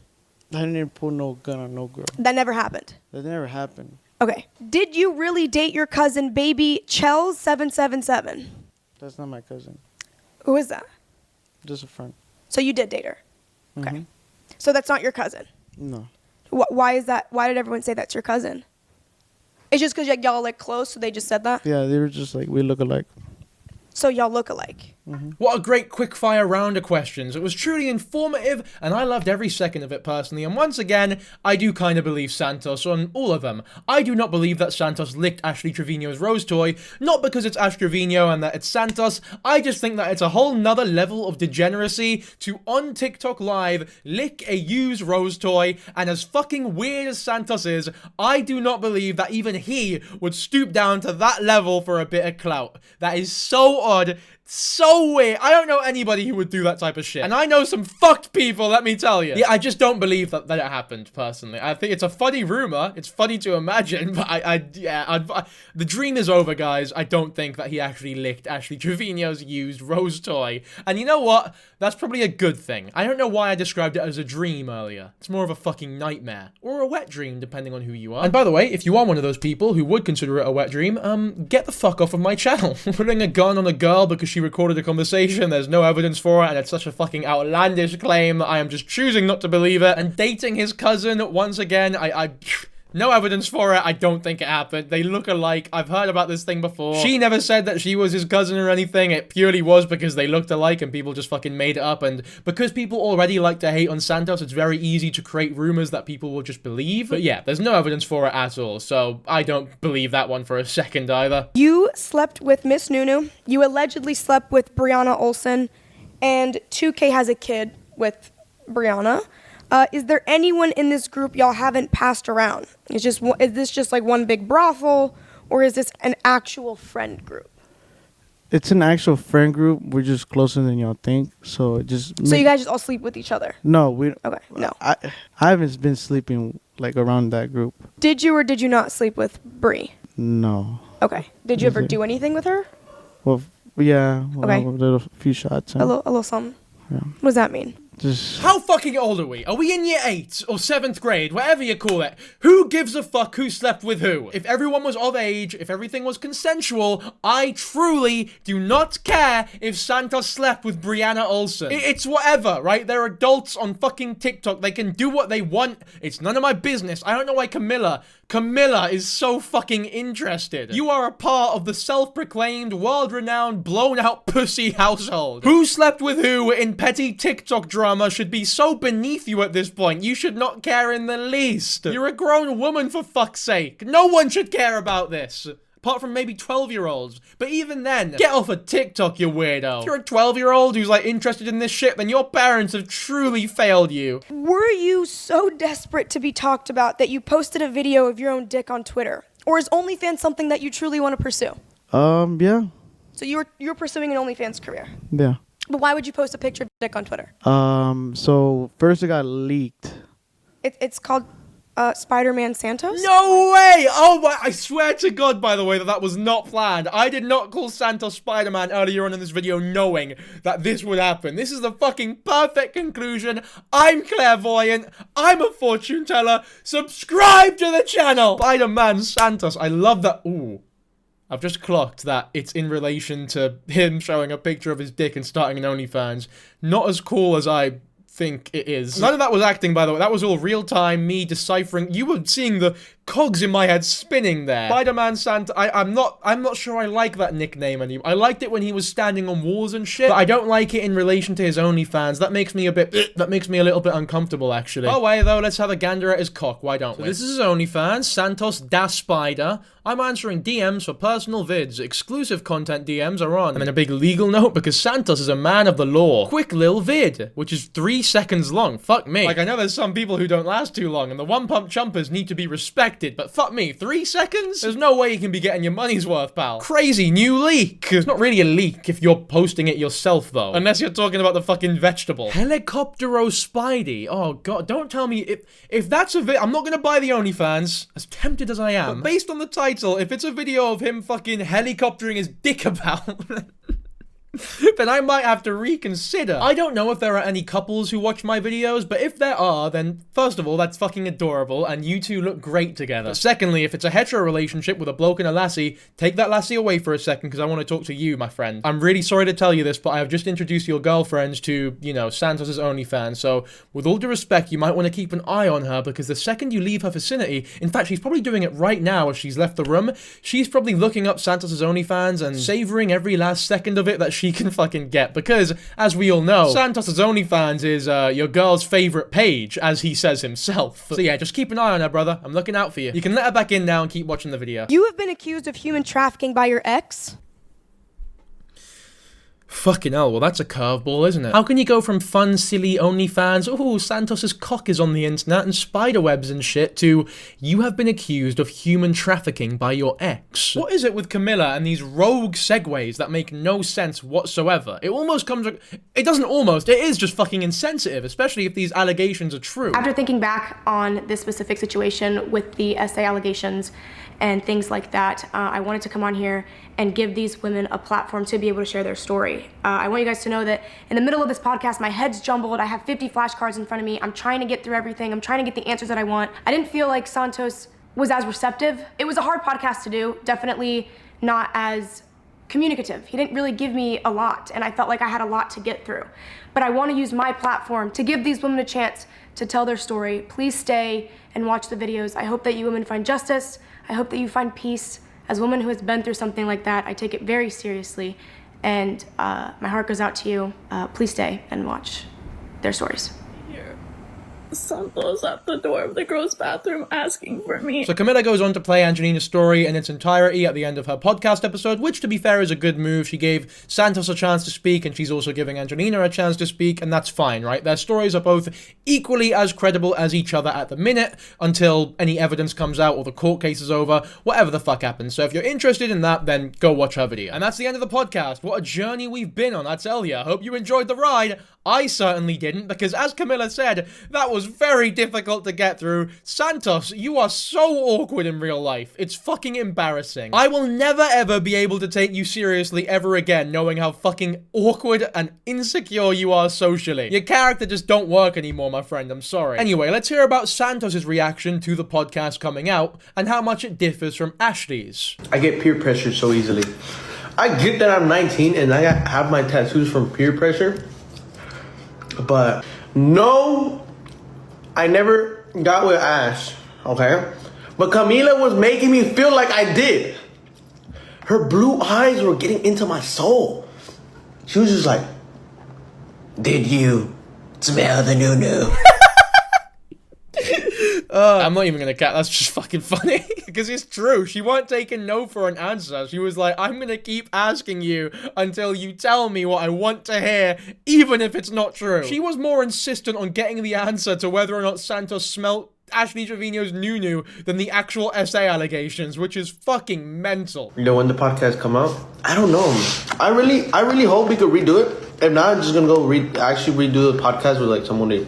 I didn't pull no gun on no girl. That never happened. That never happened. Okay. Did you really date your cousin, baby Chels 777? That's not my cousin. Who is that? Just a friend. So you did date her? Okay. Mm-hmm. So that's not your cousin? No. Why is that? Why did everyone say that's your cousin? It's just because y'all like close, so they just said that? Yeah, they were just like, we look alike. So y'all look alike? What a great quick-fire round of questions. It was truly informative, and I loved every second of it personally. And once again, I do kind of believe Santos on all of them. I do not believe that Santos licked Ashley Trevino's rose toy, not because it's Ash Trevino and that it's Santos. I just think that it's a whole nother level of degeneracy to, on TikTok Live, lick a used rose toy, and as fucking weird as Santos is, I do not believe that even he would stoop down to that level for a bit of clout. That is so odd. So weird. I don't know anybody who would do that type of shit. And I know some fucked people, let me tell you. Yeah, I just don't believe that it happened, personally. I think it's a funny rumor. It's funny to imagine, but the dream is over, guys. I don't think that he actually licked Ashley Trevino's used rose toy. And you know what? That's probably a good thing. I don't know why I described it as a dream earlier. It's more of a fucking nightmare. Or a wet dream, depending on who you are. And by the way, if you are one of those people who would consider it a wet dream, get the fuck off of my channel. Putting a gun on a girl because she recorded a conversation, there's no evidence for it, and it's such a fucking outlandish claim that I am just choosing not to believe it. And dating his cousin, once again, no evidence for it. I don't think it happened. They look alike. I've heard about this thing before. She never said that she was his cousin or anything. It purely was because they looked alike and people just fucking made it up. And because people already like to hate on Santos, it's very easy to create rumors that people will just believe. But yeah, there's no evidence for it at all. So I don't believe that one for a second either. You slept with Miss Nunu. You allegedly slept with Brianna Olsen. And 2K has a kid with Brianna. Is there anyone in this group y'all haven't passed around? Is this just like one big brothel, or is this an actual friend group? It's an actual friend group. We're just closer than y'all think. So it just. So you guys just all sleep with each other? No, we. Okay, no. I haven't been sleeping like around that group. Did you or did you not sleep with Bree? No. Okay. Did you ever do anything with her? Well, yeah. Well, okay. A little few shots. A little something. Yeah. What does that mean? How fucking old are we? Are we in year 8 or 7th grade? Whatever you call it. Who gives a fuck who slept with who? If everyone was of age, if everything was consensual, I truly do not care if Santos slept with Brianna Olsen. It's whatever, right? They're adults on fucking TikTok. They can do what they want. It's none of my business. I don't know why Chamilla is so fucking interested. You are a part of the self-proclaimed, world-renowned, blown-out pussy household. Who slept with who in petty TikTok drama should be so beneath you at this point. You should not care in the least. You're a grown woman, for fuck's sake. No one should care about this. Apart from maybe 12-year-olds. But even then, get off of TikTok, you weirdo. If you're a 12-year-old who's, like, interested in this shit, then your parents have truly failed you. Were you so desperate to be talked about that you posted a video of your own dick on Twitter? Or is OnlyFans something that you truly want to pursue? Yeah. So you're pursuing an OnlyFans career? Yeah. But why would you post a picture of dick on Twitter? So first it got leaked. It's called... Spider-Man Santos? No way! Oh my, I swear to God, by the way, that was not planned. I did not call Santos Spider-Man earlier on in this video knowing that this would happen. This is the fucking perfect conclusion. I'm clairvoyant. I'm a fortune teller. Subscribe to the channel! Spider-Man Santos. I love that. Ooh. I've just clocked that it's in relation to him showing a picture of his dick and starting an OnlyFans. Not as cool as I think it is. None of that was acting, by the way. That was all real time, me deciphering. You were seeing the cogs in my head spinning there. Spider-Man Santa. I'm not sure I like that nickname anymore. I liked it when he was standing on walls and shit, but I don't like it in relation to his OnlyFans. That makes me a little bit uncomfortable, actually. Oh, wait, though, let's have a gander at his cock. Why don't we? This is his OnlyFans, Santos Das Spider. I'm answering DMs for personal vids. Exclusive content DMs are on. And then a big legal note because Santos is a man of the law. Quick lil vid, which is 3 seconds long. Fuck me. Like, I know there's some people who don't last too long, and the one-pump chumpers need to be respected, but fuck me, 3 seconds? There's no way you can be getting your money's worth, pal. Crazy new leak. It's not really a leak if you're posting it yourself, though. Unless you're talking about the fucking vegetable. Helicoptero Spidey. Oh, God, don't tell me if that's a I'm not gonna buy the OnlyFans, as tempted as I am. But based on the title, if it's a video of him fucking helicoptering his dick about, then I might have to reconsider. I don't know if there are any couples who watch my videos, but if there are, then first of all, that's fucking adorable, and you two look great together. But secondly, if it's a hetero relationship with a bloke and a lassie, take that lassie away for a second, because I want to talk to you, my friend. I'm really sorry to tell you this, but I have just introduced your girlfriends to, you know, Santos's OnlyFans, so with all due respect, you might want to keep an eye on her, because the second you leave her vicinity, in fact, she's probably doing it right now as she's left the room, she's probably looking up Santos's OnlyFans and savoring every last second of it that she can fucking get, because, as we all know, Santos's OnlyFans is, your girl's favorite page, as he says himself. So yeah, just keep an eye on her, brother. I'm looking out for you. You can let her back in now and keep watching the video. You have been accused of human trafficking by your ex? Fucking hell, well that's a curveball, isn't it? How can you go from fun, silly OnlyFans, ooh, Santos's cock is on the internet and spiderwebs and shit, to you have been accused of human trafficking by your ex? What is it with Chamilla and these rogue segues that make no sense whatsoever? It almost comes, it doesn't almost, it is just fucking insensitive, especially if these allegations are true. After thinking back on this specific situation with the SA allegations and things like that, I wanted to come on here and give these women a platform to be able to share their story. I want you guys to know that in the middle of this podcast, my head's jumbled. I have 50 flashcards in front of me. I'm trying to get through everything. I'm trying to get the answers that I want. I didn't feel like Santos was as receptive. It was a hard podcast to do, definitely not as communicative. He didn't really give me a lot, and I felt like I had a lot to get through. But I want to use my platform to give these women a chance to tell their story. Please stay and watch the videos. I hope that you women find justice. I hope that you find peace. As a woman who has been through something like that, I take it very seriously, and my heart goes out to you. Please stay and watch their stories. Santos at the door of the girls' bathroom asking for me. So Chamilla goes on to play Angelina's story in its entirety at the end of her podcast episode, which, to be fair, is a good move. She gave Santos a chance to speak, and she's also giving Angelina a chance to speak, and that's fine, right? Their stories are both equally as credible as each other at the minute, until any evidence comes out or the court case is over, whatever the fuck happens. So if you're interested in that, then go watch her video. And that's the end of the podcast. What a journey we've been on, I tell ya. Hope you enjoyed the ride. I certainly didn't, because as Chamilla said, that was very difficult to get through. Santos, you are so awkward in real life. It's fucking embarrassing. I will never ever be able to take you seriously ever again, knowing how fucking awkward and insecure you are socially. Your character just don't work anymore, my friend. I'm sorry. Anyway, let's hear about Santos's reaction to the podcast coming out and how much it differs from Ashley's. I get peer pressure so easily. I get that I'm 19 and I have my tattoos from peer pressure. But no, I never got with Ash, okay? But Chamilla was making me feel like I did. Her blue eyes were getting into my soul. She was just like, did you smell the new-new? I'm not even gonna cat, that's just fucking funny. Because it's true, she weren't taking no for an answer. She was like, I'm gonna keep asking you until you tell me what I want to hear, even if it's not true. She was more insistent on getting the answer to whether or not Santos smelt Ashley Trevino's new than the actual SA allegations, which is fucking mental. You know, when the podcast come out, I don't know. I really hope we could redo it. If not, I'm just gonna go actually redo the podcast with like someone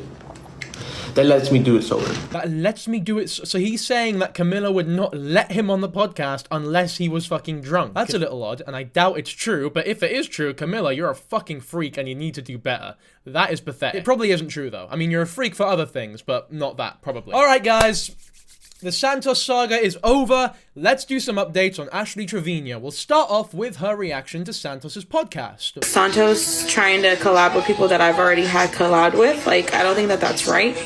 that lets me do it sober. That lets me do it. So he's saying that Chamilla would not let him on the podcast unless he was fucking drunk. That's a little odd, and I doubt it's true, but if it is true, Chamilla, you're a fucking freak and you need to do better. That is pathetic. It probably isn't true, though. I mean, you're a freak for other things, but not that, probably. Alright, guys. The Santos saga is over. Let's do some updates on Ashley Trevino. We'll start off with her reaction to Santos's podcast. Santos trying to collab with people that I've already had collab with. Like, I don't think that that's right.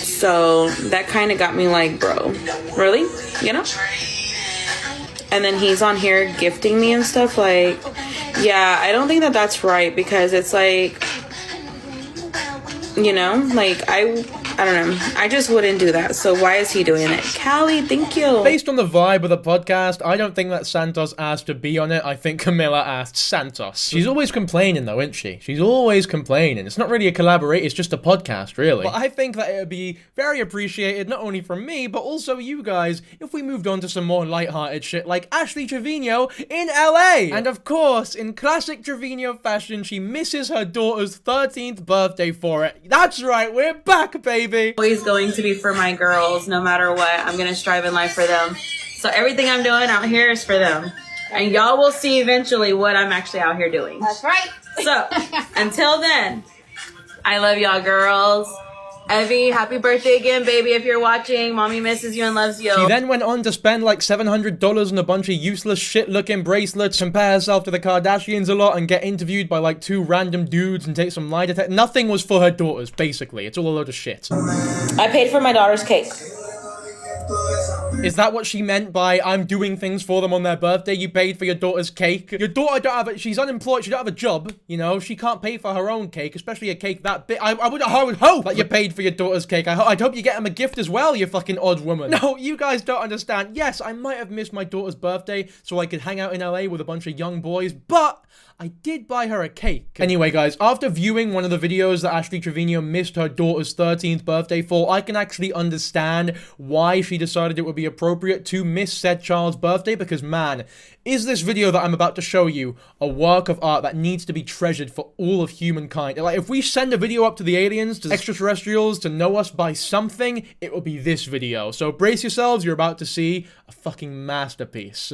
So that kind of got me like, bro, really? You know? And then he's on here gifting me and stuff. Like, yeah, I don't think that that's right, because it's like, you know, like, I don't know. I just wouldn't do that. So why is he doing it? Callie, thank you. Based on the vibe of the podcast, I don't think that Santos asked to be on it. I think Chamilla asked Santos. She's always complaining, though, isn't she? She's always complaining. It's not really a collaboration. It's just a podcast, really. But I think that it would be very appreciated, not only from me, but also you guys, if we moved on to some more lighthearted shit like Ashley Trevino in LA. And of course, in classic Trevino fashion, she misses her daughter's 13th birthday for it. That's right, we're back, baby. Always going to be for my girls, no matter what. I'm gonna strive in life for them. So everything I'm doing out here is for them. And y'all will see eventually what I'm actually out here doing. That's right. So until then, I love y'all girls. Evie, happy birthday again, baby, if you're watching. Mommy misses you and loves you. She then went on to spend like $700 on a bunch of useless shit-looking bracelets, compare herself to the Kardashians a lot, and get interviewed by like 2 random dudes and take some lie detector. Nothing was for her daughters, basically. It's all a load of shit. I paid for my daughter's cake. Is that what she meant by I'm doing things for them on their birthday? You paid for your daughter's cake? Your daughter don't have she's unemployed, she don't have a job, you know? She can't pay for her own cake, especially a cake that big. I would hope that you paid for your daughter's cake. I'd hope you get him a gift as well, you fucking odd woman. No, you guys don't understand. Yes, I might have missed my daughter's birthday so I could hang out in LA with a bunch of young boys, but I did buy her a cake. Anyway, guys, after viewing one of the videos that Ashley Trevino missed her daughter's 13th birthday for, I can actually understand why she decided it would be appropriate to miss said child's birthday, because, man, is this video that I'm about to show you a work of art that needs to be treasured for all of humankind. Like, if we send a video up to the aliens, to extraterrestrials, to know us by something, it will be this video. So brace yourselves, you're about to see a fucking masterpiece.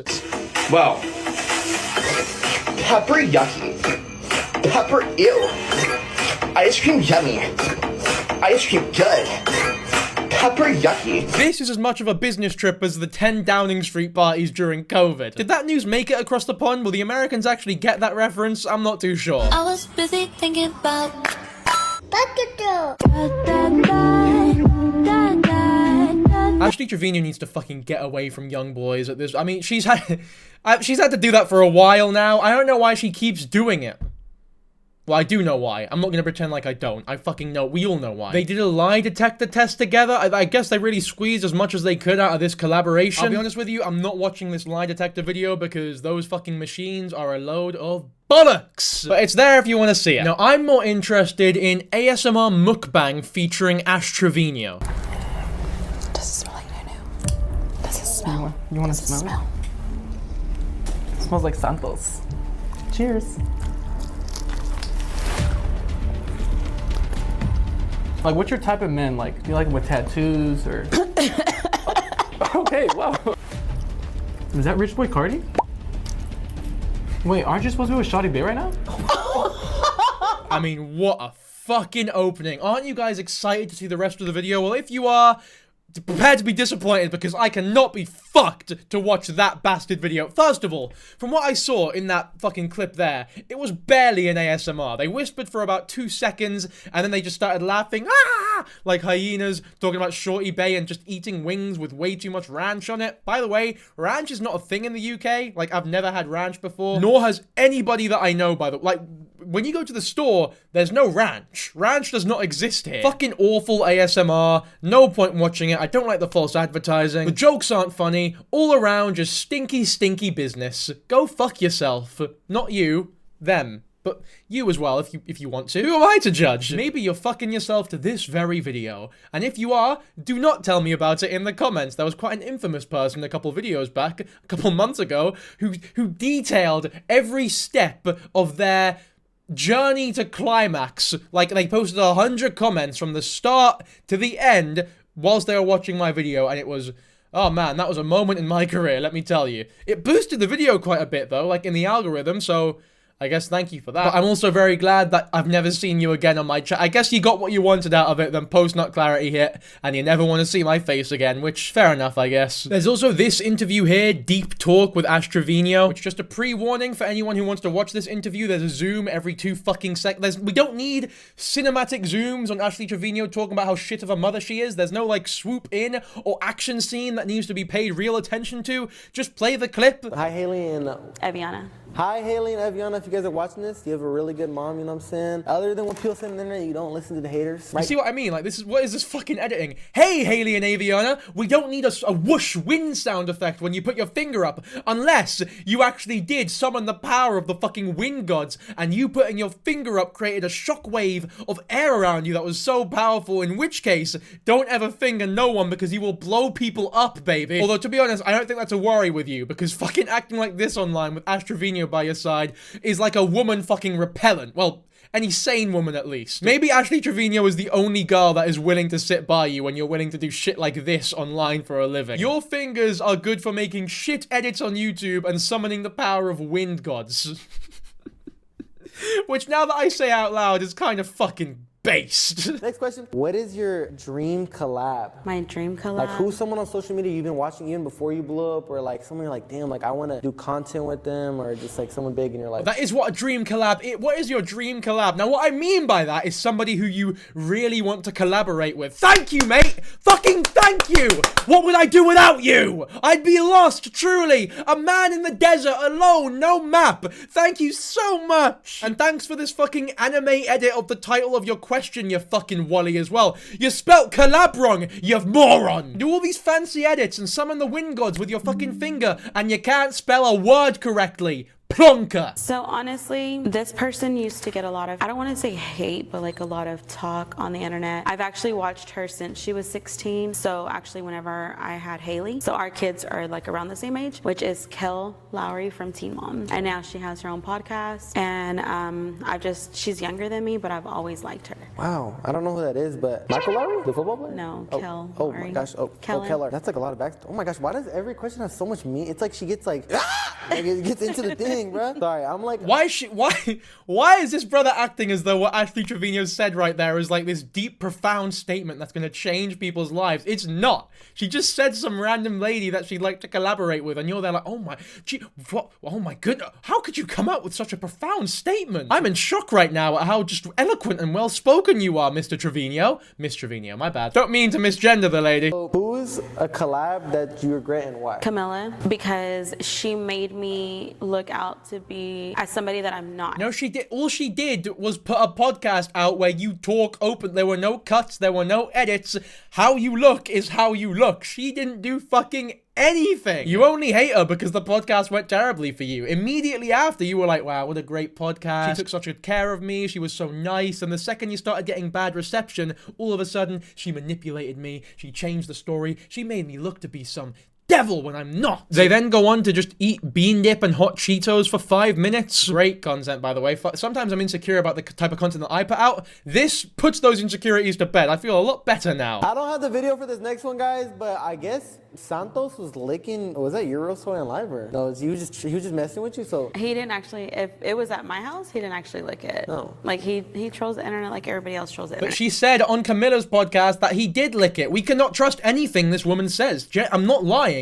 Wow. Pepper yucky. Pepper ew. Ice cream yummy. Ice cream good. Pepper yucky. This is as much of a business trip as the 10 Downing Street parties during COVID. Did that news make it across the pond? Will the Americans actually get that reference? I'm not too sure. I was busy thinking about Ashley Trevino needs to fucking get away from young boys at this. I mean, she's had to do that for a while now. I don't know why she keeps doing it. Well, I do know why. I'm not gonna pretend like I don't. I fucking know. We all know why. They did a lie detector test together. I guess they really squeezed as much as they could out of this collaboration. I'll be honest with you, I'm not watching this lie detector video because those fucking machines are a load of bollocks. But it's there if you want to see it. Now, I'm more interested in ASMR mukbang featuring Ash Trevino. Does it smell like nunu? Does it smell? You want to smell? It smells like Santos. Cheers. Like, what's your type of men? Like, do you like them with tattoos or? Okay, wow. Is that Rich Boy Cardi? Wait, aren't you supposed to be with Shawty Bay right now? I mean, what a fucking opening. Aren't you guys excited to see the rest of the video? Well, if you are, prepare to be disappointed because I cannot be fucked to watch that bastard video. First of all, from what I saw in that fucking clip there, it was barely an ASMR. They whispered for about 2 seconds and then they just started laughing, ah, like hyenas, talking about Shorty Bay and just eating wings with way too much ranch on it. By the way, ranch is not a thing in the UK. Like, I've never had ranch before, nor has anybody that I know, by the way. Like, when you go to the store, there's no ranch. Ranch does not exist here. Fucking awful ASMR. No point in watching it. I don't like the false advertising. The jokes aren't funny. All around, just stinky, stinky business. Go fuck yourself. Not you. Them. But you as well, if you want to. Who am I to judge? Maybe you're fucking yourself to this very video. And if you are, do not tell me about it in the comments. There was quite an infamous person a couple videos back, a couple months ago, who detailed every step of their journey to climax. Like, they posted 100 comments from the start to the end whilst they were watching my video, and it was, oh man, that was a moment in my career, let me tell you. It boosted the video quite a bit though, like in the algorithm, so I guess thank you for that. But I'm also very glad that I've never seen you again on my chat. I guess you got what you wanted out of it, then post-nut clarity hit, and you never want to see my face again, which, fair enough, I guess. There's also this interview here, Deep Talk with Ash Trevino, which, just a pre-warning for anyone who wants to watch this interview, there's a zoom every 2 fucking seconds. We don't need cinematic zooms on Ashley Trevino talking about how shit of a mother she is. There's no, like, swoop in or action scene that needs to be paid real attention to. Just play the clip. Hi, Haley and Aviana. Hi, Haley and Aviana. If you guys are watching this, you have a really good mom, you know what I'm saying? Other than what people say on the internet, you don't listen to the haters. You see what I mean? Like, what is this fucking editing? Hey, Haley and Aviana, we don't need a whoosh wind sound effect when you put your finger up, unless you actually did summon the power of the fucking wind gods, and you putting your finger up created a shockwave of air around you that was so powerful, in which case, don't ever finger no one because you will blow people up, baby. Although, to be honest, I don't think that's a worry with you, because fucking acting like this online with Ash Trevino by your side is like a woman fucking repellent. Well, any sane woman at least. Maybe Ashley Trevino is the only girl that is willing to sit by you when you're willing to do shit like this online for a living. Your fingers are good for making shit edits on YouTube and summoning the power of wind gods. Which, now that I say out loud, is kind of fucking based. Next question. What is your dream collab? My dream collab? Like, who's someone on social media you've been watching even before you blew up? Or like someone you're like, damn, like I want to do content with them, or just like someone big in your life? That is what a dream collab is. What is your dream collab? Now, what I mean by that is somebody who you really want to collaborate with. Thank you, mate. Fucking thank you. What would I do without you? I'd be lost, truly. A man in the desert, alone, no map. Thank you so much. And thanks for this fucking anime edit of the title of your question, you fucking Wally, as well. You spelt collab wrong, you moron. Do all these fancy edits and summon the wind gods with your fucking finger, and you can't spell a word correctly. Plonker. So honestly, this person used to get a lot of, I don't want to say hate, but like a lot of talk on the internet. I've actually watched her since she was 16. So actually whenever I had Haley, so our kids are like around the same age, which is Kel Lowry from Teen Mom. And now she has her own podcast. And she's younger than me, but I've always liked her. Wow, I don't know who that is, but Michael Lowry, the football player? No, Kel. Lowry. Oh my gosh, Keller. That's like a lot of back. Oh my gosh, why does every question have so much meat? It's like she gets like, like it gets into the thing, bro. Sorry, I'm like, why is this brother acting as though what Ashley Trevino said right there is like this deep, profound statement that's gonna change people's lives? It's not. She just said some random lady that she'd like to collaborate with, and you're there like, oh my goodness, how could you come up with such a profound statement? I'm in shock right now at how just eloquent and well-spoken you are, Mr. Trevino. Miss Trevino, my bad. Don't mean to misgender the lady. So who's a collab that you regret and why? Chamilla, because she made me look out to be as somebody that I'm not. No, she did. All she did was put a podcast out where you talk open. There were no cuts. There were no edits. How you look is how you look. She didn't do fucking anything. You only hate her because the podcast went terribly for you. Immediately after, you were like, wow, what a great podcast. She took such good care of me. She was so nice. And the second you started getting bad reception, all of a sudden, she manipulated me. She changed the story. She made me look to be some devil when I'm not. They then go on to just eat bean dip and hot Cheetos for 5 minutes. Great content, by the way. Sometimes I'm insecure about the type of content that I put out. This puts those insecurities to bed. I feel a lot better now. I don't have the video for this next one, guys, but I guess Santos was licking, was that Eurosoy on live or? No, he was just messing with you, so. He didn't actually, if it was at my house, he didn't actually lick it. No. Like he trolls the internet like everybody else trolls the internet. But she said on Camilla's podcast that he did lick it. We cannot trust anything this woman says. I'm not lying.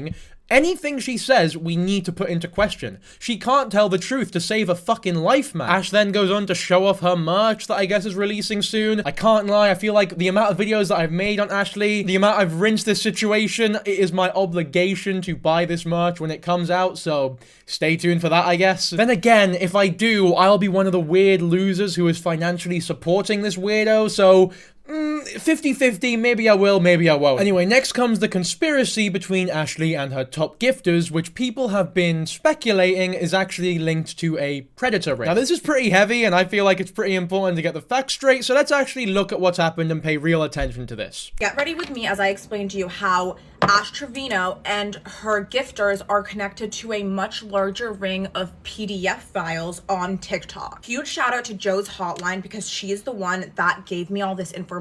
Anything she says, we need to put into question. She can't tell the truth to save a fucking life, man. Ash then goes on to show off her merch that I guess is releasing soon. I can't lie, I feel like the amount of videos that I've made on Ashley, the amount I've rinsed this situation, it is my obligation to buy this merch when it comes out, so stay tuned for that, I guess. Then again, if I do, I'll be one of the weird losers who is financially supporting this weirdo, so 50-50, maybe I will, maybe I won't. Anyway, next comes the conspiracy between Ashley and her top gifters, which people have been speculating is actually linked to a predator ring. Now, this is pretty heavy, and I feel like it's pretty important to get the facts straight, so let's actually look at what's happened and pay real attention to this. Get ready with me as I explain to you how Ash Trevino and her gifters are connected to a much larger ring of PDF files on TikTok. Huge shout out to Joe's hotline because she is the one that gave me all this information.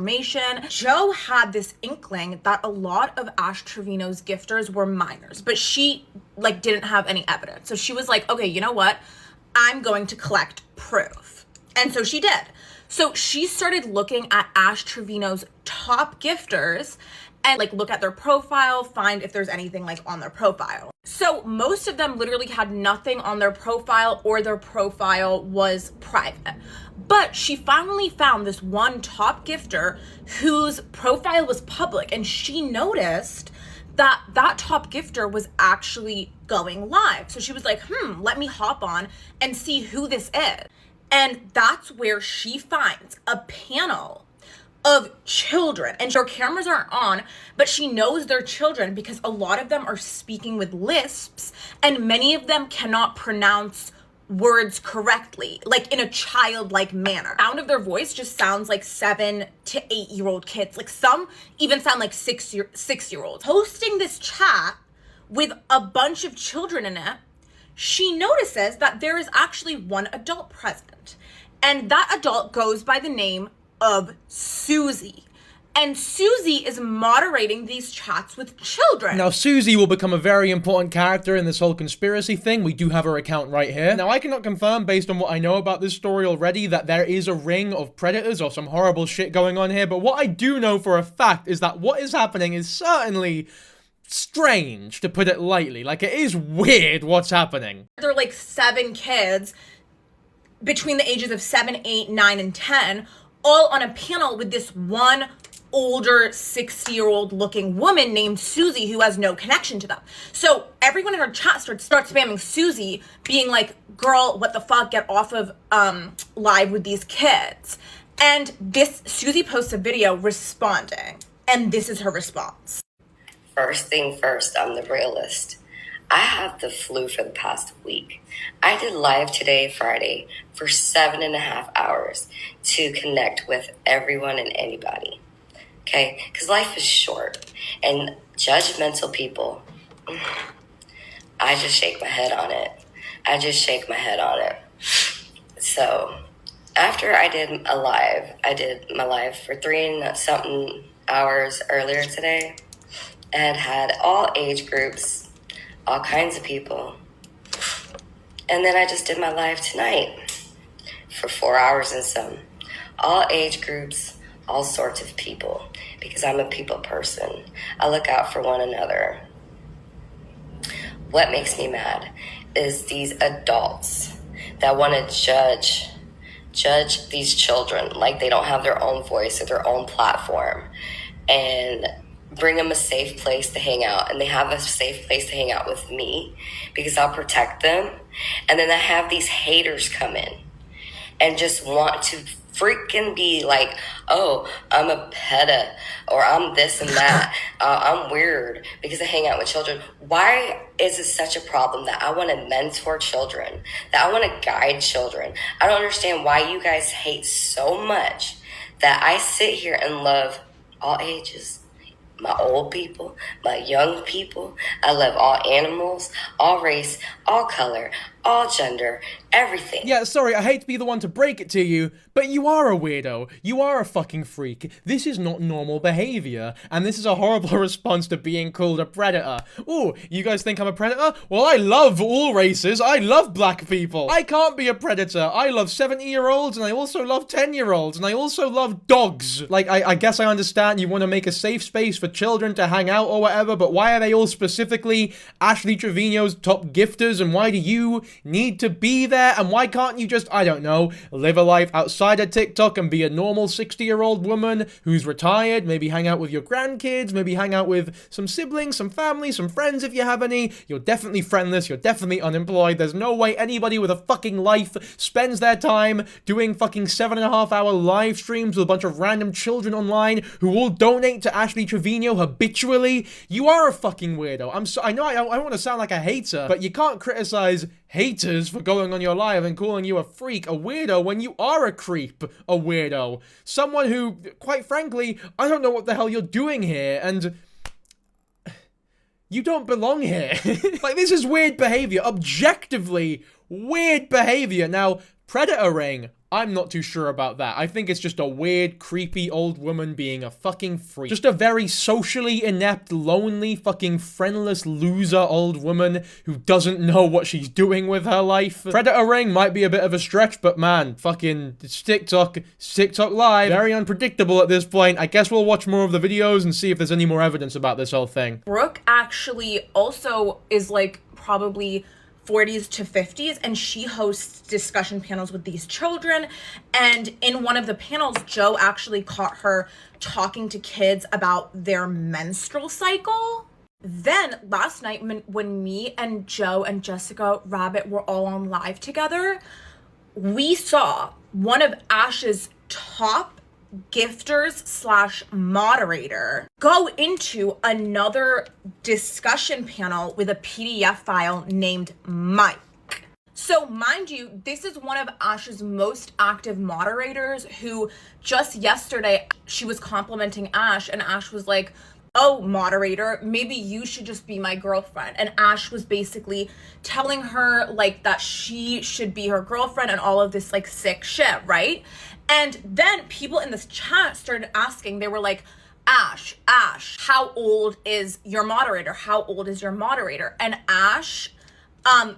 Joe had this inkling that a lot of Ash Trevino's gifters were minors, but she didn't have any evidence. So she was like, okay, you know what? I'm going to collect proof. And so she did. So she started looking at Ash Trevino's top gifters and look at their profile, find if there's anything on their profile. So most of them literally had nothing on their profile, or their profile was private. But she finally found this one top gifter whose profile was public, and she noticed that that top gifter was actually going live. So she was like, let me hop on and see who this is. And that's where she finds a panel of children, and their cameras aren't on, but she knows they're children because a lot of them are speaking with lisps, and many of them cannot pronounce words correctly, in a childlike manner. The sound of their voice just sounds like 7 to 8 year old kids. Some even sound like 6-year-olds. Hosting this chat with a bunch of children in it, she notices that there is actually one adult present, and that adult goes by the name of Susie. and Susie is moderating these chats with children. Now, Susie will become a very important character in this whole conspiracy thing. We do have her account right here. Now, I cannot confirm, based on what I know about this story already, that there is a ring of predators or some horrible shit going on here, but what I do know for a fact is that what is happening is certainly strange, to put it lightly. Like, it is weird what's happening. There are like 7 kids between the ages of 7, 8, 9, and 10, all on a panel with this one older 60-year-old looking woman named Susie who has no connection to them. So everyone in her chat starts spamming Susie, being like, girl, what the fuck, get off of live with these kids. And this Susie posts a video responding, and this is her response. First thing first, I'm the realist. I have the flu for the past week. I did live today, Friday, for 7.5 hours to connect with everyone and anybody. Okay? Because life is short. And judgmental people, I just shake my head on it. So, after I did my live for 3 and something hours earlier today, and had all age groups, all kinds of people. And then I just did my live tonight for 4 hours and some. All age groups, all sorts of people, because I'm a people person. I look out for one another. What makes me mad is these adults that want to judge these children like they don't have their own voice or their own platform, and bring them a safe place to hang out. And they have a safe place to hang out with me because I'll protect them. And then I have these haters come in and just want to freaking be like, oh, I'm a peta, or I'm this and that. I'm weird because I hang out with children. Why is it such a problem that I want to mentor children, that I want to guide children? I don't understand why you guys hate so much that I sit here and love all ages. My old people, my young people. I love all animals, all race, all color, all gender, everything. Yeah, sorry, I hate to be the one to break it to you, but you are a weirdo. You are a fucking freak. This is not normal behavior, and this is a horrible response to being called a predator. Ooh, you guys think I'm a predator? Well, I love all races. I love black people. I can't be a predator. I love 70-year-olds, and I also love 10-year-olds, and I also love dogs. Like, I guess I understand you want to make a safe space for children to hang out or whatever, but why are they all specifically Ashley Trevino's top gifters, and why do you need to be there? And why can't you just, I don't know, live a life outside of TikTok and be a normal 60-year-old woman who's retired, maybe hang out with your grandkids, maybe hang out with some siblings, some family, some friends if you have any. You're definitely friendless, you're definitely unemployed. There's no way anybody with a fucking life spends their time doing fucking 7.5-hour live streams with a bunch of random children online who all donate to Ashley Trevino habitually. You are a fucking weirdo. I know I don't want to sound like a hater, but you can't criticize haters for going on your live and calling you a freak, a weirdo, when you are a creep, a weirdo. Someone who, quite frankly, I don't know what the hell you're doing here, and you don't belong here. Like, this is weird behavior, objectively weird behavior. Now, predatoring, I'm not too sure about that. I think it's just a weird, creepy old woman being a fucking freak. Just a very socially inept, lonely, fucking friendless loser old woman who doesn't know what she's doing with her life. Predatoring might be a bit of a stretch, but man, fucking TikTok live. Very unpredictable at this point. I guess we'll watch more of the videos and see if there's any more evidence about this whole thing. Brooke actually also is like probably 40s to 50s, and she hosts discussion panels with these children. And in one of the panels, Joe actually caught her talking to kids about their menstrual cycle. Then last night, when me and Joe and Jessica Rabbit were all on live together, we saw one of Ash's top gifters / moderator go into another discussion panel with a PDF file named Mike. So mind you, this is one of Ash's most active moderators who just yesterday, she was complimenting Ash, and Ash was like, oh, moderator, maybe you should just be my girlfriend. And Ash was basically telling her like that she should be her girlfriend and all of this like sick shit, right? And then people in this chat started asking, they were like, Ash, how old is your moderator? How old is your moderator? And Ash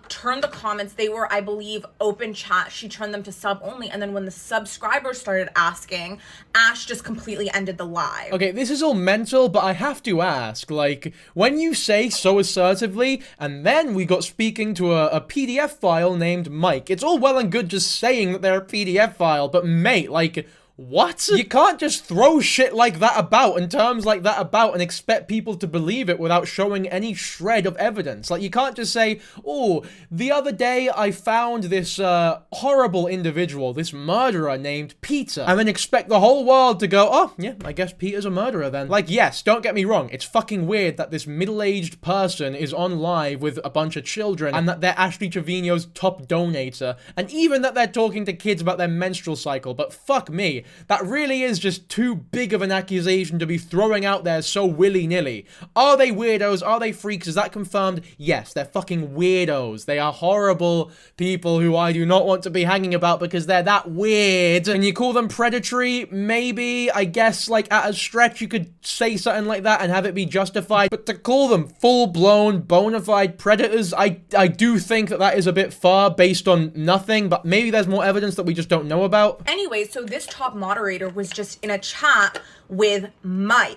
turned the comments, they were, I believe, open chat. She turned them to sub only. And then when the subscribers started asking, Ash just completely ended the live. Okay, this is all mental, but I have to ask, like, when you say so assertively, and then we got speaking to a PDF file named Mike, it's all well and good just saying that they're a PDF file, but mate, like, what? You can't just throw shit like that about and terms like that about and expect people to believe it without showing any shred of evidence. Like, you can't just say, oh, the other day I found this horrible individual, this murderer named Peter, and then expect the whole world to go, oh, yeah, I guess Peter's a murderer then. Like, yes, don't get me wrong, it's fucking weird that this middle-aged person is on live with a bunch of children and that they're Ashley Trevino's top donator, and even that they're talking to kids about their menstrual cycle, but fuck me. That really is just too big of an accusation to be throwing out there so willy-nilly. Are they weirdos? Are they freaks? Is that confirmed? Yes, they're fucking weirdos. They are horrible people who I do not want to be hanging about because they're that weird. Can you call them predatory? Maybe. I guess, like, at a stretch you could say something like that and have it be justified. But to call them full-blown, bona fide predators, I do think that that is a bit far based on nothing, but maybe there's more evidence that we just don't know about. Anyway, so this top moderator was just in a chat with Mike,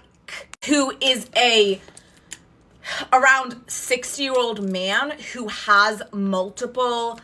who is a around 60-year-old man who has multiple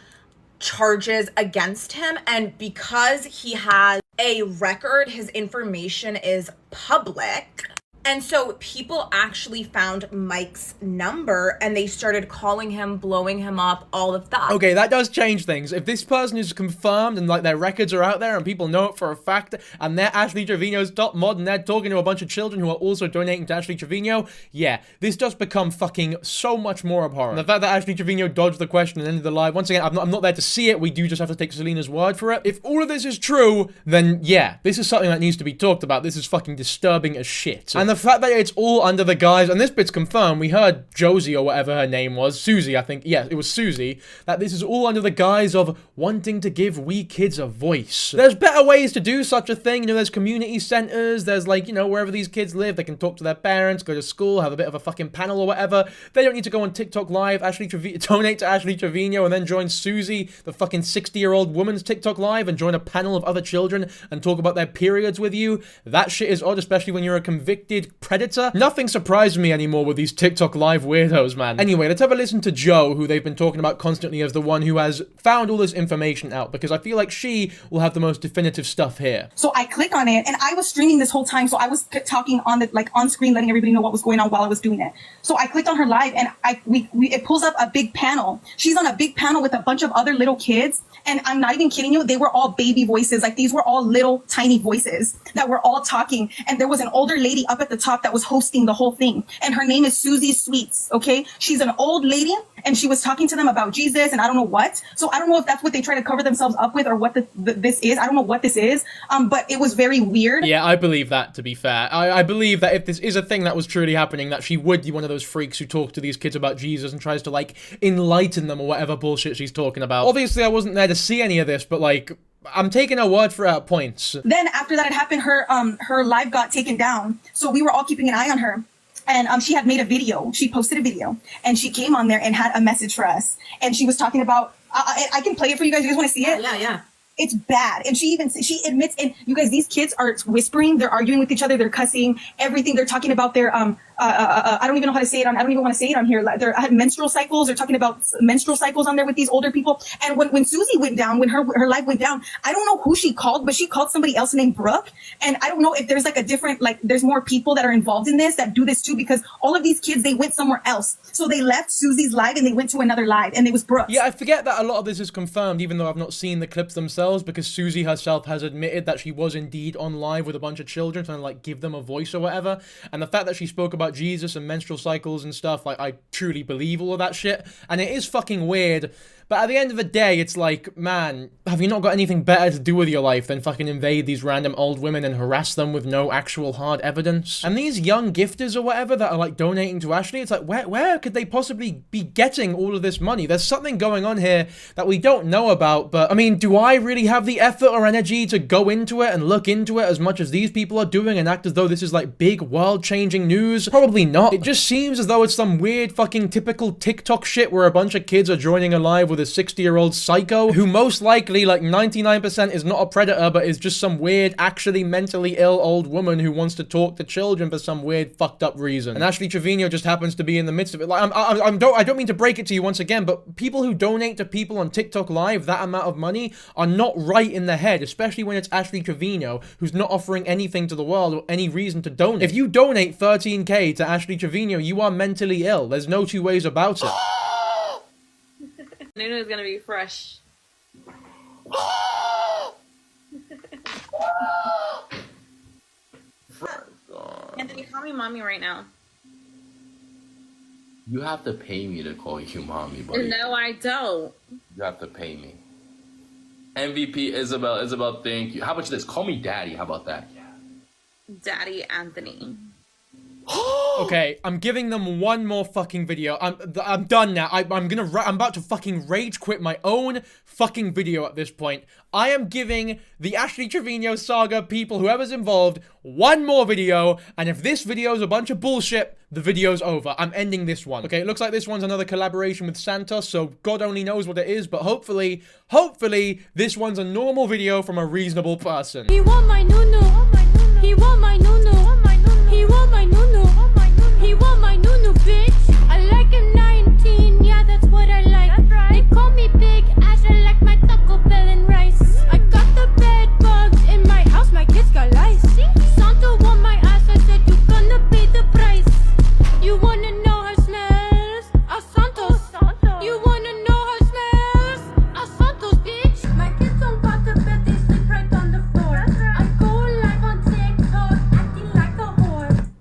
charges against him, and because he has a record, his information is public. And so people actually found Mike's number and they started calling him, blowing him up, all of that. Okay, that does change things. If this person is confirmed and like their records are out there and people know it for a fact and they're Ashley Trevino's top mod and they're talking to a bunch of children who are also donating to Ashley Trevino, yeah, this does become fucking so much more abhorrent. And the fact that Ashley Trevino dodged the question and ended the live, once again, I'm not there to see it, we do just have to take Selena's word for it. If all of this is true, then yeah, this is something that needs to be talked about. This is fucking disturbing as shit. And the fact that it's all under the guise, and this bit's confirmed, we heard Josie or whatever her name was, Susie, I think, yeah, it was Susie, that this is all under the guise of wanting to give wee kids a voice. There's better ways to do such a thing, you know, there's community centers, there's like, you know, wherever these kids live, they can talk to their parents, go to school, have a bit of a fucking panel or whatever. They don't need to go on TikTok live, donate to Ashley Trevino and then join Susie, the fucking 60-year-old woman's TikTok live and join a panel of other children and talk about their periods with you. That shit is odd, especially when you're a convicted predator. Nothing surprised me anymore with these TikTok live weirdos, man. Anyway, let's have a listen to Joe, who they've been talking about constantly as the one who has found all this information out, because I feel like she will have the most definitive stuff here. So I click on it, and I was streaming this whole time, so I was talking on the on screen, letting everybody know what was going on while I was doing it. So I clicked on her live, and it pulls up a big panel. She's on a big panel with a bunch of other little kids, and I'm not even kidding you, they were all baby voices. Like, these were all little tiny voices that were all talking, and there was an older lady up at the top that was hosting the whole thing, and her name is Susie Sweets. Okay, she's an old lady, and she was talking to them about Jesus and I don't know what. So I don't know if that's what they try to cover themselves up with or what this is. I don't know what this is, but it was very weird. Yeah, I believe that, to be fair. I believe that if this is a thing that was truly happening, that she would be one of those freaks who talks to these kids about Jesus and tries to, like, enlighten them or whatever bullshit she's talking about. Obviously, I wasn't there to see any of this, but, like, I'm taking her word for her at points. Then after that had happened, her live got taken down, so we were all keeping an eye on her. And she had made a video. She posted a video, and she came on there and had a message for us. And she was talking about. I can play it for you guys. You guys want to see it? Yeah. It's bad. And she admits, and you guys, these kids are whispering, they're arguing with each other, they're cussing, everything. They're talking about their, I don't even know how to say it on, I don't even want to say it on here. Like, I had menstrual cycles. They're talking about menstrual cycles on there with these older people. And when Susie went down, when her life went down, I don't know who she called, but she called somebody else named Brooke. And I don't know if there's like a different, like, there's more people that are involved in this that do this too, because all of these kids, they went somewhere else. So they left Susie's live and they went to another live, and it was Brooke. Yeah, I forget that a lot of this is confirmed, even though I've not seen the clips themselves, because Susie herself has admitted that she was indeed on live with a bunch of children trying to, like, give them a voice or whatever. And the fact that she spoke about Jesus and menstrual cycles and stuff, like, I truly believe all of that shit. And it is fucking weird But at the end of the day, it's like, man, have you not got anything better to do with your life than fucking invade these random old women and harass them with no actual hard evidence? And these young gifters or whatever that are like donating to Ashley, it's like, where could they possibly be getting all of this money? There's something going on here that we don't know about, but I mean, do I really have the effort or energy to go into it and look into it as much as these people are doing and act as though this is like big world-changing news? Probably not. It just seems as though it's some weird fucking typical TikTok shit where a bunch of kids are joining a live with a 60-year-old psycho who most likely, like 99%, is not a predator but is just some weird, actually mentally ill old woman who wants to talk to children for some weird fucked up reason. And Ashley Trevino just happens to be in the midst of it. Like, I don't mean to break it to you once again, but people who donate to people on TikTok Live that amount of money are not right in the head, especially when it's Ashley Trevino, who's not offering anything to the world or any reason to donate. If you donate 13k to Ashley Trevino, you are mentally ill. There's no two ways about it. Nunu is gonna be fresh. Anthony, call me mommy right now. You have to pay me to call you mommy, buddy. No, I don't. You have to pay me. MVP Isabel, thank you. How about this? Call me daddy. How about that? Daddy Anthony. Okay, I'm giving them one more fucking video. I'm done now. I'm about to fucking rage quit my own fucking video at this point. I am giving the Ashley Trevino saga people, whoever's involved, one more video, and if this video is a bunch of bullshit, the video's over. I'm ending this one. Okay, it looks like this one's another collaboration with Santos, so God only knows what it is, but hopefully, this one's a normal video from a reasonable person. He want my Nunu. He want my Nunu. He want my Nunu. He want my Nunu, bitch. I like him 19, yeah, that's what I like. That's right. They call me Big Ash, I like my Taco Bell and rice. I got the bed bugs in my house, my kids got lice. Santo want my ass, I said you gonna pay the price. You wanna know her smells? Santos. You wanna know her smells? Santos, bitch. My kids don't got the bed, they sleep right on the floor. I go live on TikTok, acting like a whore.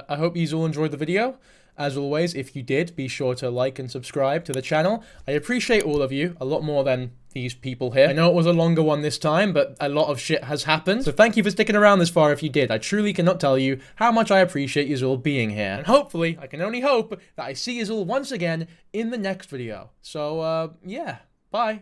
I hope you all enjoyed the video. As always, if you did, be sure to like and subscribe to the channel. I appreciate all of you, a lot more than these people here. I know it was a longer one this time, but a lot of shit has happened. So thank you for sticking around this far if you did. I truly cannot tell you how much I appreciate you all being here. And hopefully, I can only hope that I see you all once again in the next video. So, yeah, bye.